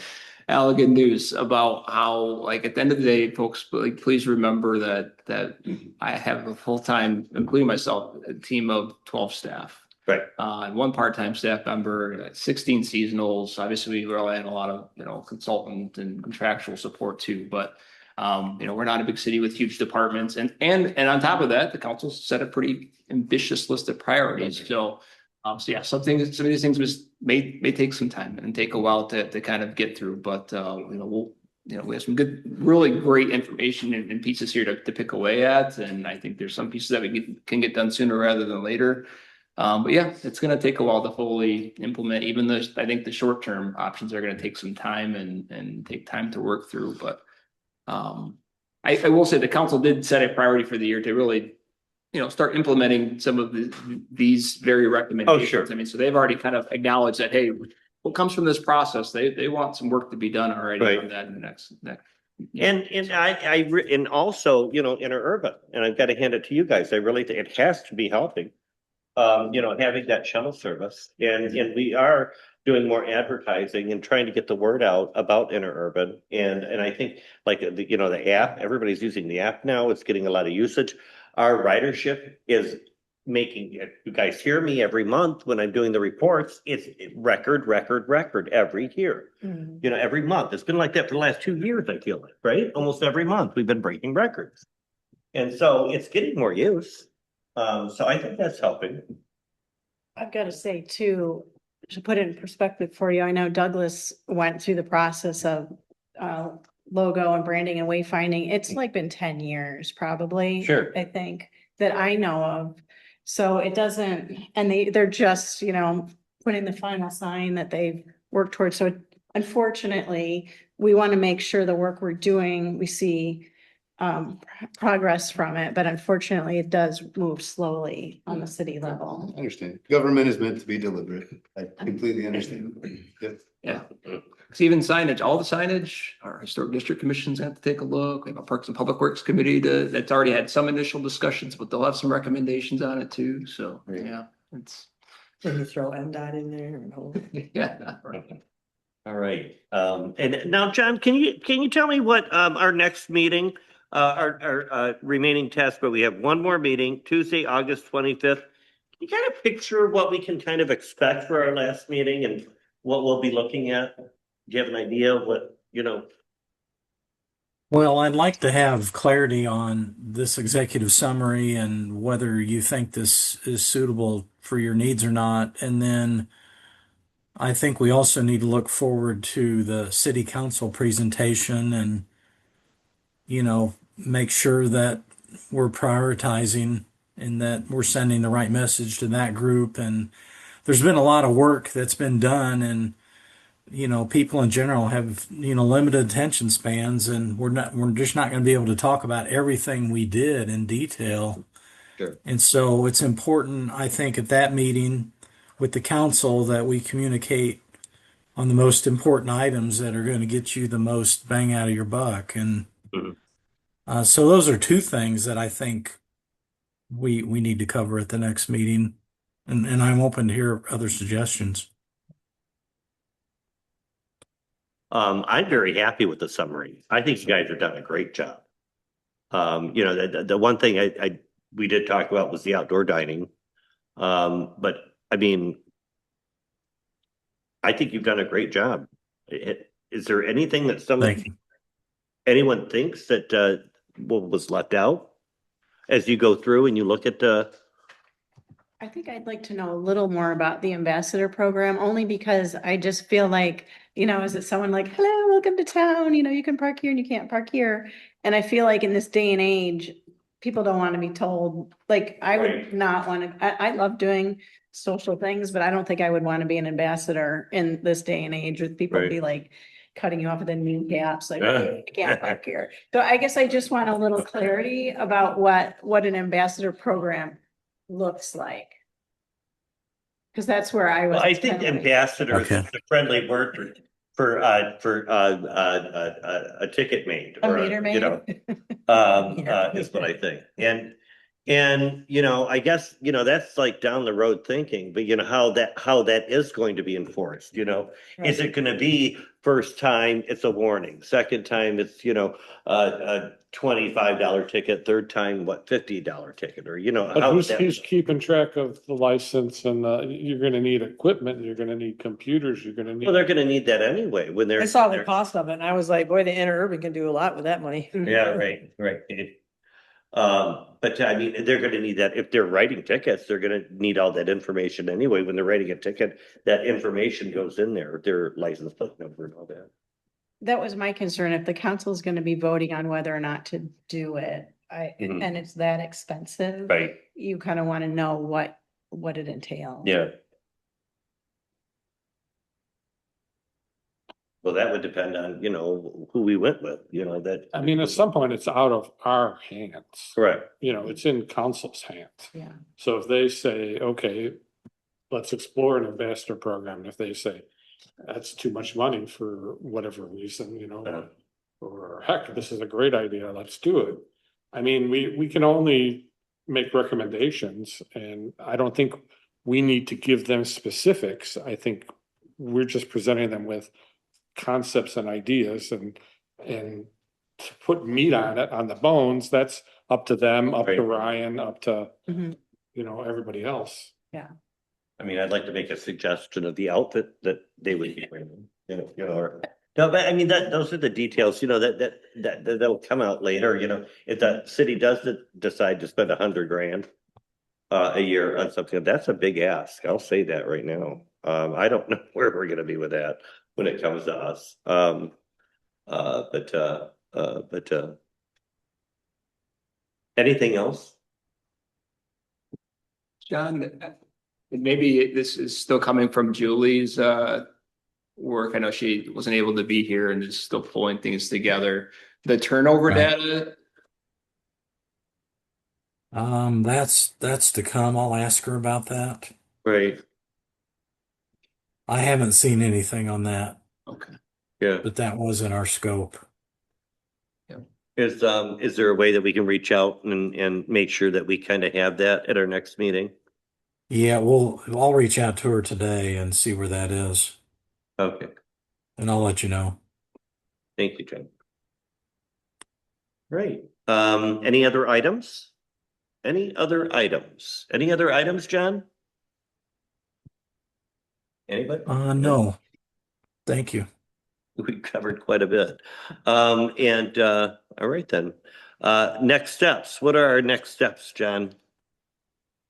Allegan News about how, like, at the end of the day, folks, like, please remember that I have a full-time, including myself, a team of 12 staff. Right. And 1 part-time staff member, 16 seasonals. Obviously, we rely on a lot of, consultant and contractual support too, but we're not a big city with huge departments. And on top of that, the council set a pretty ambitious list of priorities. So yeah, some of these things may take some time and take a while to kind of get through, but we have some good, really great information and pieces here to pick away at. And I think there's some pieces that we can get done sooner rather than later. But yeah, it's going to take a while to fully implement. Even though I think the short-term options are going to take some time and take time to work through. But I will say the council did set a priority for the year to really, start implementing some of these very recommendations. Oh, sure. I mean, so they've already kind of acknowledged that, hey, what comes from this process, they want some work to be done already Right. on that in the next. And also, interurban, and I've got to hand it to you guys. I really think it has to be helping. Having that shuttle service, and we are doing more advertising and trying to get the word out about interurban. And I think like the app, everybody's using the app now. It's getting a lot of usage. Our ridership is making it. You guys hear me every month when I'm doing the reports. It's record every year. Every month. It's been like that for the last 2 years. I feel it, right? Almost every month we've been breaking records, and so it's getting more use. So I think that's helping. I've got to say too, to put it in perspective for you, I know Douglas went through the process of logo and branding and wayfinding. It's like been 10 years probably. Sure. I think that I know of. So it doesn't, and they're just, putting the final sign that they've worked towards. So unfortunately, we want to make sure the work we're doing, we see progress from it, but unfortunately it does move slowly on the city level. I understand. Government is meant to be deliberate. I completely understand. Yep. Yeah. So even signage, all the signage, our historic district commissions have to take a look. We have a Parks and Public Works Committee that's already had some initial discussions, but they'll have some recommendations on it too. So, yeah, it's. Can you throw MDOT in there? And hold it? Yeah. Right. All right. And now, John, can you tell me what our next meeting our remaining tasks, but we have one more meeting, Tuesday, August 25th. You kind of picture what we can kind of expect for our last meeting and what we'll be looking at? Do you have an idea of what, Well, I'd like to have clarity on this executive summary and whether you think this is suitable for your needs or not. And then I think we also need to look forward to the city council presentation and, make sure that we're prioritizing and that we're sending the right message to that group. And there's been a lot of work that's been done, and people in general have, limited attention spans, and we're just not going to be able to talk about everything we did in detail. Sure. And so it's important, I think, at that meeting with the council that we communicate on the most important items that are going to get you the most bang out of your buck. And Mhm. so those are two things that I think we need to cover at the next meeting. And I'm open to hear other suggestions. I'm very happy with the summary. I think you guys have done a great job. The one thing we did talk about was the outdoor dining. But I mean, I think you've done a great job. Is there anything that Thank you. anyone thinks that was left out as you go through and you look at the? I think I'd like to know a little more about the ambassador program, only because I just feel like, is it someone like, hello, welcome to town, you can park here and you can't park here. And I feel like in this day and age, people don't want to be told, like, I would Right. not want to, I love doing social things, but I don't think I would want to be an ambassador in this day and age with people Right. be like cutting you off with the kneecaps, like, you can't park here. So I guess I just want a little clarity about what an ambassador program looks like. Because that's where I was. Well, I think kinda like- ambassador is Okay. the friendly word for a ticket maid A or meter maid? is what I think. And I guess that's like down the road thinking, but how that is going to be enforced. Is it going to be first time it's a warning, second time it's a $25 ticket, third time $50 ticket, or But how would who's keeping track of the license and you're gonna need equipment, you're gonna need computers, you're gonna need. Well, they're going to need that anyway when they're. I saw the cost of it and I was like, boy, the interurban can do a lot with that money. Yeah, right. But I mean, they're gonna need that, if they're writing tickets, they're gonna need all that information anyway. When they're writing a ticket, that information goes in there, their license plate number and all that. That was my concern. If the council is going to be voting on whether or not to do it, Mhm. and it's that expensive. Right, You kind of want to know what it entails. yeah. Well, that would depend on, who we went with, that. I mean, at some point, it's out of our hands. Correct. It's in council's hands. Yeah. So if they say, okay, let's explore an ambassador program, and if they say, that's too much money for whatever reason, or heck, this is a great idea, let's do it. I mean, we can only make recommendations, and I don't think we need to give them specifics. I think we're just presenting them with concepts and ideas, and to put meat on it, on the bones, that's up to them, up to Right. Ryan, up to, Mhm. everybody else. I mean, I'd like to make a suggestion of the outfit that they would be wearing, or. No, but I mean, those are the details, that'll come out later, if the city does decide to spend $100,000 a year on something, that's a big ask. I'll say that right now. I don't know where we're gonna be with that when it comes to us. But anything else? John, maybe this is still coming from Julie's work. I know she wasn't able to be here and is still pulling things together. The turnover Right. data, That's to come. I'll ask her about that. Right, I haven't seen anything on that, okay. yeah. but that was in our scope. Is there a way that we can reach out and make sure that we kind of have that at our next meeting? Yeah, I'll reach out to her today and see where that is, Okay, and I'll let you know. thank you, Jen. Right, Any other items? Any other items? Any other items, John? Anybody? No, thank you. We covered quite a bit. All right then. Next steps. What are our next steps, John?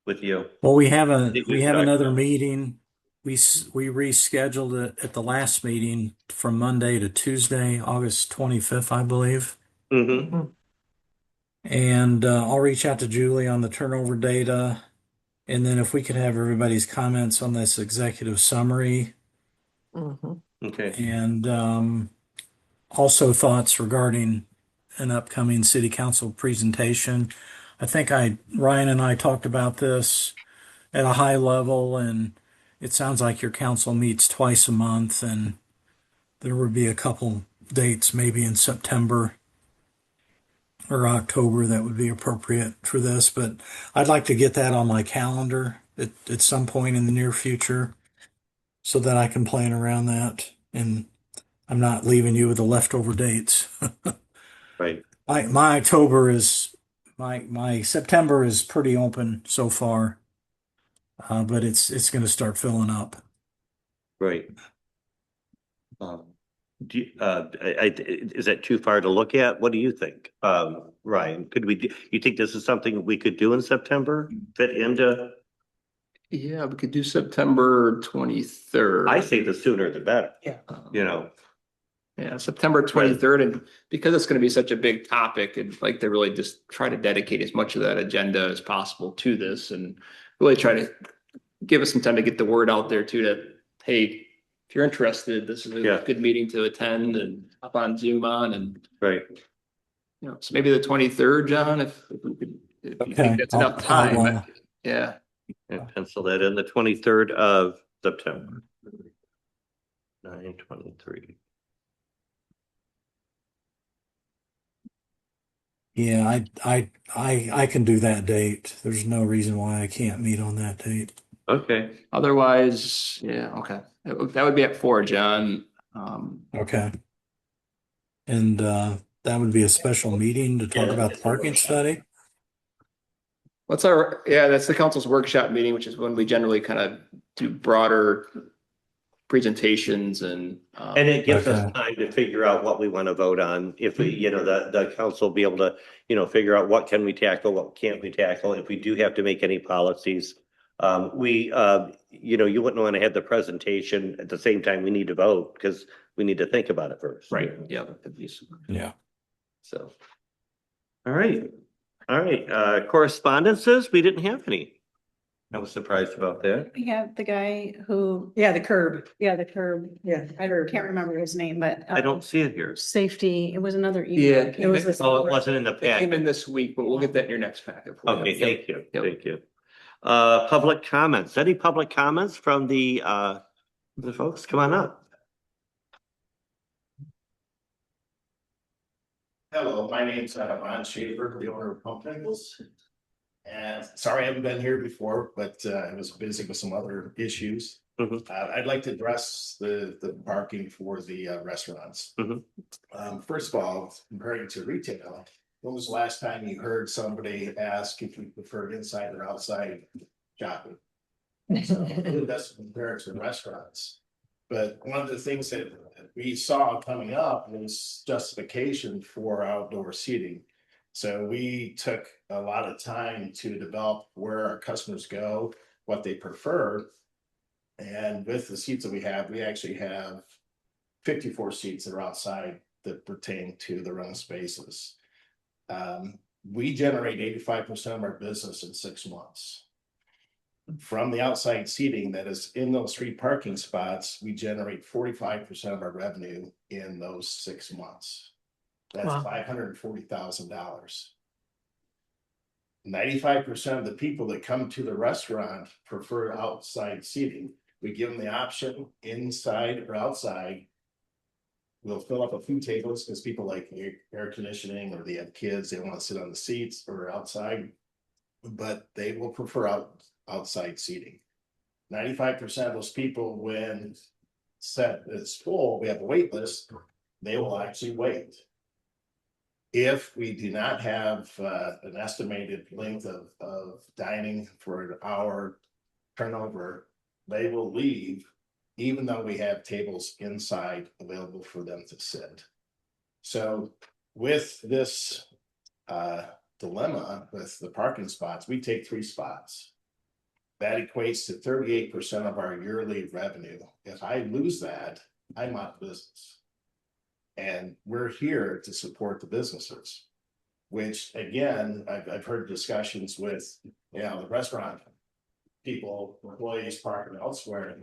With you? Well, we have think we've talked another about it. meeting. We rescheduled it at the last meeting from Monday to Tuesday, August 25th, I believe. Mm-hmm. And I'll reach out to Julie on the turnover data. And then if we could have everybody's comments on this executive summary Okay. and also thoughts regarding an upcoming city council presentation. I think Ryan and I talked about this at a high level, and it sounds like your council meets twice a month, and there would be a couple dates maybe in September or October that would be appropriate for this, but I'd like to get that on my calendar at some point in the near future so that I can plan around that and I'm not leaving you with the leftover dates. Right. My October is my September is pretty open so far, but it's going to start filling up. Right. Is that too far to look at? What do you think? Ryan, you think this is something we could do in September? Fit into, Yeah, we could do September 23rd. I say the sooner the better, Yeah. you know? Yeah, September 23rd, and because it's gonna be such a big topic, I'd like to really just try to dedicate as much of that agenda as possible to this and really try to give us some time to get the word out there too, that, hey, if you're interested, this is Yeah. a good meeting to attend and hop on Zoom on and, Right. you know, so maybe the 23rd, John, if we could, if you Okay, think that's enough time. Yeah, And pencil that in the 23rd of September. 9/23. Yeah, I can do that date. There's no reason why I can't meet on that date. Okay. otherwise, yeah, okay. That would be at 4, John. Okay. And that would be a special meeting to talk about the parking study. That's the council's workshop meeting, which is when we generally kind of do broader presentations and. And it gives us Okay. time to figure out what we want to vote on. If we, the council will be able to, figure out what can we tackle, what can't we tackle, if we do have to make any policies. You wouldn't want to have the presentation at the same time we need to vote because we need to think about it first. Right, yeah. that'd be- Yeah. So. All right. Correspondences, we didn't have any. I was surprised about that. We have the guy who, Yeah, the curb. the curb, Yeah. I can't remember his name, but. I don't see it here. Safety, it was another email. Yeah, that It was came. this. Oh, it wasn't in the It came packet. in this week, but we'll get that in your next packet. for you. Okay, thank you, Yep. thank you. Public comments, any public comments from the folks? Come on up. Hello, my name's Ron Schaefer, the owner of Pump Nichols. And sorry I haven't been here before, but I was busy with some other issues. Mhm. I'd like to address the parking for the restaurants. Mhm. First of all, comparing to retail, when was the last time you heard somebody ask if you preferred inside or outside shopping? So it doesn't compare to restaurants. But one of the things that we saw coming up was justification for outdoor seating. So we took a lot of time to develop where our customers go, what they prefer. And with the seats that we actually have 54 seats that are outside that pertain to the rental spaces. We generate 85% of our business in 6 months. From the outside seating that is in those 3 parking spots, we generate 45% of our revenue in those 6 months. That's Wow. $540,000. 95% of the people that come to the restaurant prefer outside seating. We give them the option inside or outside. We'll fill up a few tables because people like air conditioning or they have kids, they want to sit on the seats or outside. But they will prefer outside seating. 95% of those people, when set is full, we have a wait list, they will actually wait. if we do not have an estimated length of dining for an hour turnover, they will leave, even though we have tables inside available for them to sit. So with this dilemma with the parking spots, we take 3 spots. That equates to 38% of our yearly revenue. If I lose that, I'm out of business. And we're here to support the businesses, which again, I've heard discussions with, the restaurant people, employees parking elsewhere.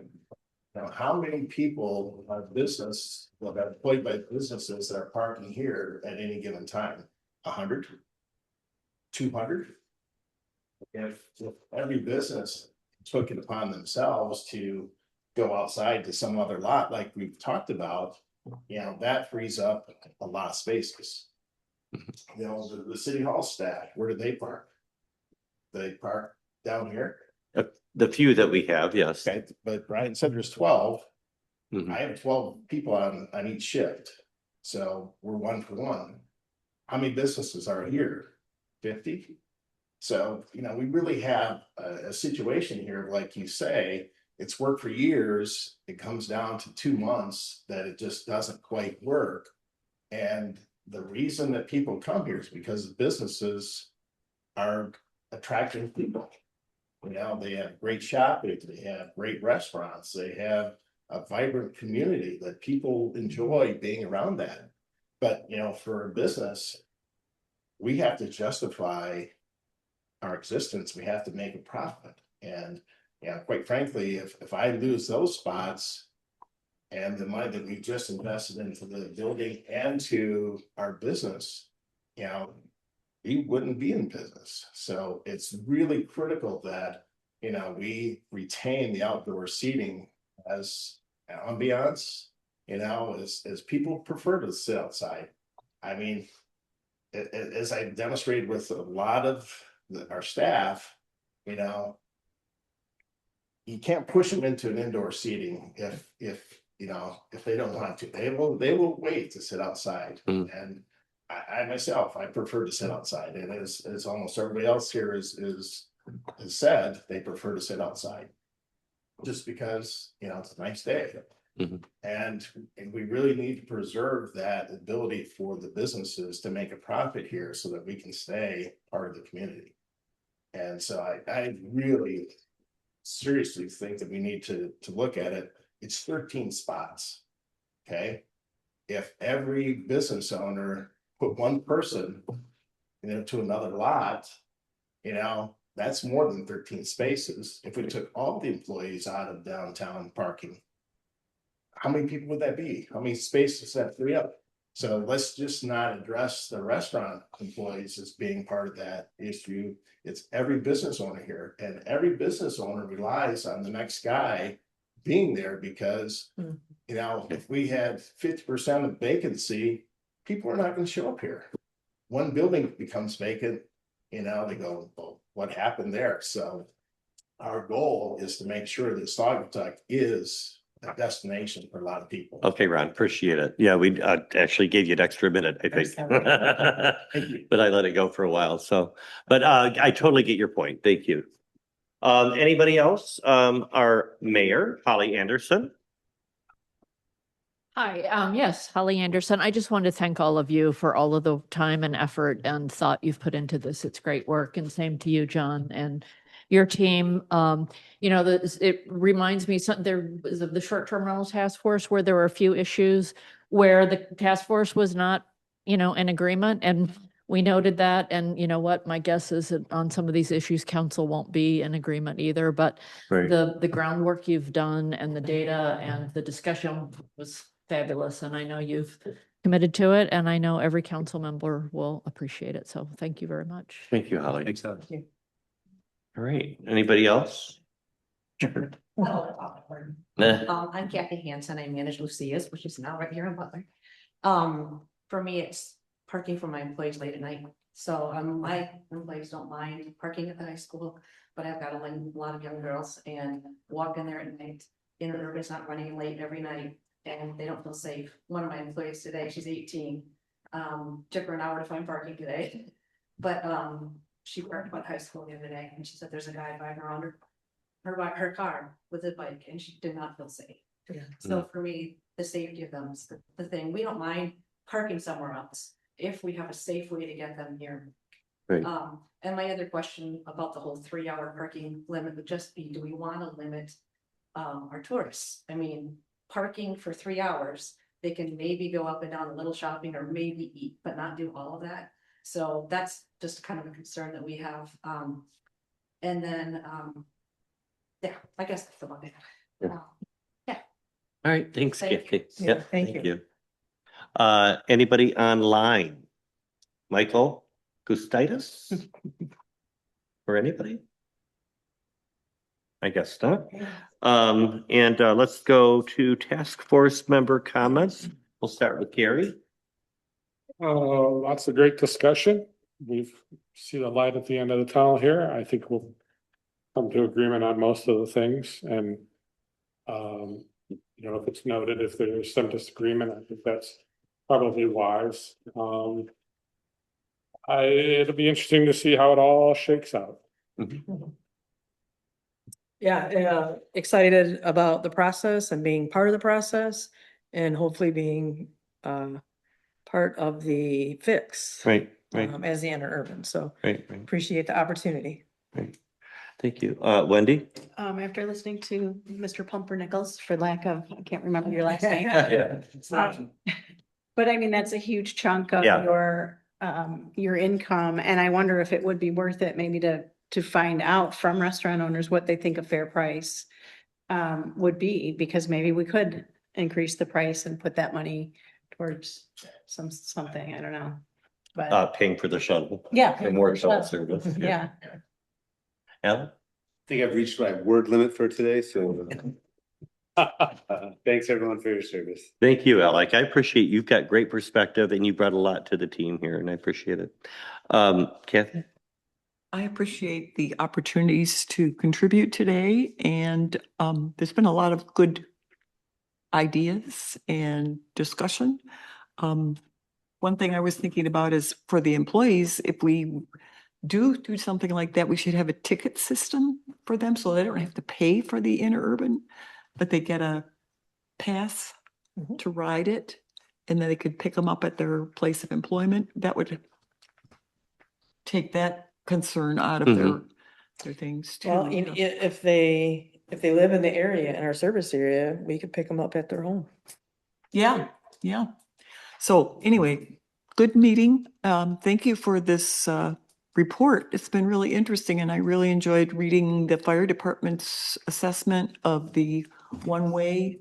Now, how many people are business, that are employed by businesses that are parking here at any given time? 100? 200? If every business took it upon themselves to go outside to some other lot like we've talked about, that frees up a lot of spaces. The city hall staff, where do they park? They park down here. The few that we have, yes. Okay, but Brian said there's 12. Mhm. I have 12 people on each shift. So we're 1 for 1. How many businesses are here? 50? So, we really have a situation here, like you say, it's worked for years. It comes down to 2 months that it just doesn't quite work. And the reason that people come here is because businesses are attracting people. They have great shopping, they have great restaurants, they have a vibrant community that people enjoy being around that. But, for a business, we have to justify our existence. We have to make a profit. And, quite frankly, if I lose those spots and the money that we just invested into the building and to our business, we wouldn't be in business. So it's really critical that, we retain the outdoor seating as ambiance, as people prefer to sit outside. I mean, as I demonstrated with a lot of our staff, you can't push them into an indoor seating if they don't want to. They will wait to sit outside. And I myself, I prefer to sit outside, and as almost everybody else here has said, they prefer to sit outside just because it's a nice day. Mhm. And we really need to preserve that ability for the businesses to make a profit here so that we can stay part of the community. And so I really seriously think that we need to look at it. It's 13 spots. Okay. If every business owner put one person, to another lot, that's more than 13 spaces. If we took all the employees out of downtown parking, how many people would that be? How many spaces that free up? So let's just not address the restaurant employees as being part of that issue. It's every business owner here, and every business owner relies on the next guy being there because, if we had 50% of vacancy, people are not going to show up here. One building becomes vacant, they go, well, what happened there? So our goal is to make sure that Saugatuck is a destination for a lot of people. Okay, Ron, appreciate it. Yeah, we actually gave you an extra minute, I think. Thank you. But I let it go for a while, so, but I totally get your point. Thank you. Anybody else? Our mayor, Holly Anderson. Hi, yes, Holly Anderson. I just wanted to thank all of you for all of the time and effort and thought you've put into this. It's great work, and same to you, John, and your team. It reminds me, there was the short-term rental task force where there were a few issues where the task force was not, in agreement, and we noted that. And you know what, my guess is that on some of these issues, council won't be in agreement either, but Right. the groundwork you've done and the data and the discussion was fabulous, and I know you've committed to it, and I know every council member will appreciate it. So thank you very much. Thank you, Holly. Thanks, Alex. All right, anybody else? I'm Kathy Hansen. I manage Lucia's, which is now right here in Butler. For me, it's parking for my employees late at night. So my employees don't mind parking at the high school, but I've got a lot of young girls and walk in there at night. Interurban's not running late every night, and they don't feel safe. One of my employees today, she's 18. Took her an hour to find parking today. But, she parked by the high school the other day and she said there's a guy driving around her car with a bike and she did not feel safe. Yeah. So for me, the safety of them is the thing. We don't mind parking somewhere else if we have a safe way to get them here. Right. And my other question about the whole 3-hour parking limit would just be, do we want to limit our tourists? I mean, parking for 3 hours, they can maybe go up and down a little shopping or maybe eat, but not do all of that. So that's just kind of a concern that we have. And then, yeah, I guess that's about it. All right, thanks, Thank Kathy. you. Yep, Thank you. Anybody online? Michael Gustitis? Or anybody? I guess not. And let's go to task force member comments. We'll start with Gary. Lots of great discussion. We've seen the light at the end of the tunnel here. I think we'll come to agreement on most of the things and, you know, if it's noted, if there's some disagreement, I think that's probably wise. It'll be interesting to see how it all shakes out. Yeah, excited about the process and being part of the process and hopefully being part of the fix. Right, right, As the interurban, so right. appreciate the opportunity. Thank you. Wendy? After listening to Mr. Pumpernickel's, for lack of, I can't remember your last name. But I mean, that's a huge chunk of Yeah. your income, and I wonder if it would be worth it maybe to find out from restaurant owners what they think a fair price would be, because maybe we could increase the price and put that money towards something, I don't know. But Paying for the shuttle. yeah. And more shuttle service. Yeah. Alan? I think I've reached my word limit for today, so thanks everyone for your service. Thank you, Alec. I appreciate you've got great perspective and you brought a lot to the team here and I appreciate it. Kathy? I appreciate the opportunities to contribute today and there's been a lot of good ideas and discussion. One thing I was thinking about is for the employees, if we do something like that, we should have a ticket system for them so they don't have to pay for the interurban, but they get a pass to ride it and then they could pick them up at their place of employment. That would take that concern out of their things too. Well, if they live in the area, in our service area, we could pick them up at their home. Yeah. So anyway, good meeting. Thank you for this report. It's been really interesting and I really enjoyed reading the fire department's assessment of the one-way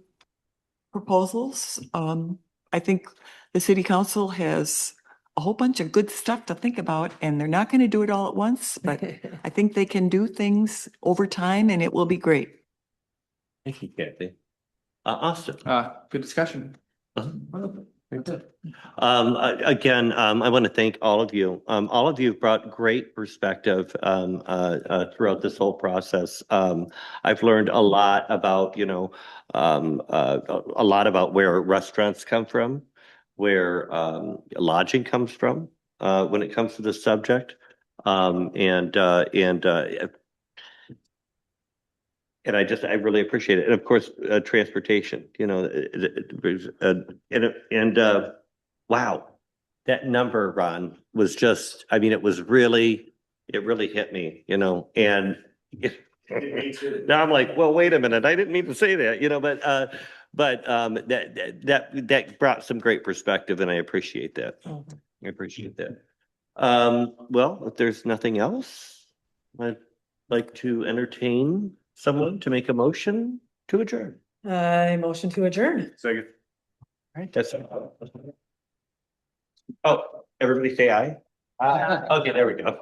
proposals. I think the city council has a whole bunch of good stuff to think about and they're not going to do it all at once, but I think they can do things over time and it will be great. Thank you, Kathy. Austin? Good discussion. Again, I want to thank all of you. All of you have brought great perspective throughout this whole process. I've learned a lot about, a lot about where restaurants come from, where lodging comes from when it comes to this subject. And I really appreciate it. And of course, transportation, wow, that number, Ron, was just, it really hit me, and now I'm like, well, wait a minute, I didn't mean to say that, but that brought some great perspective and I appreciate that. I appreciate that. Well, if there's nothing else, I'd like to entertain someone to make a motion to adjourn. Motion to adjourn. Second. All right, that's. Oh, everybody say aye. Aye. Okay, there we go.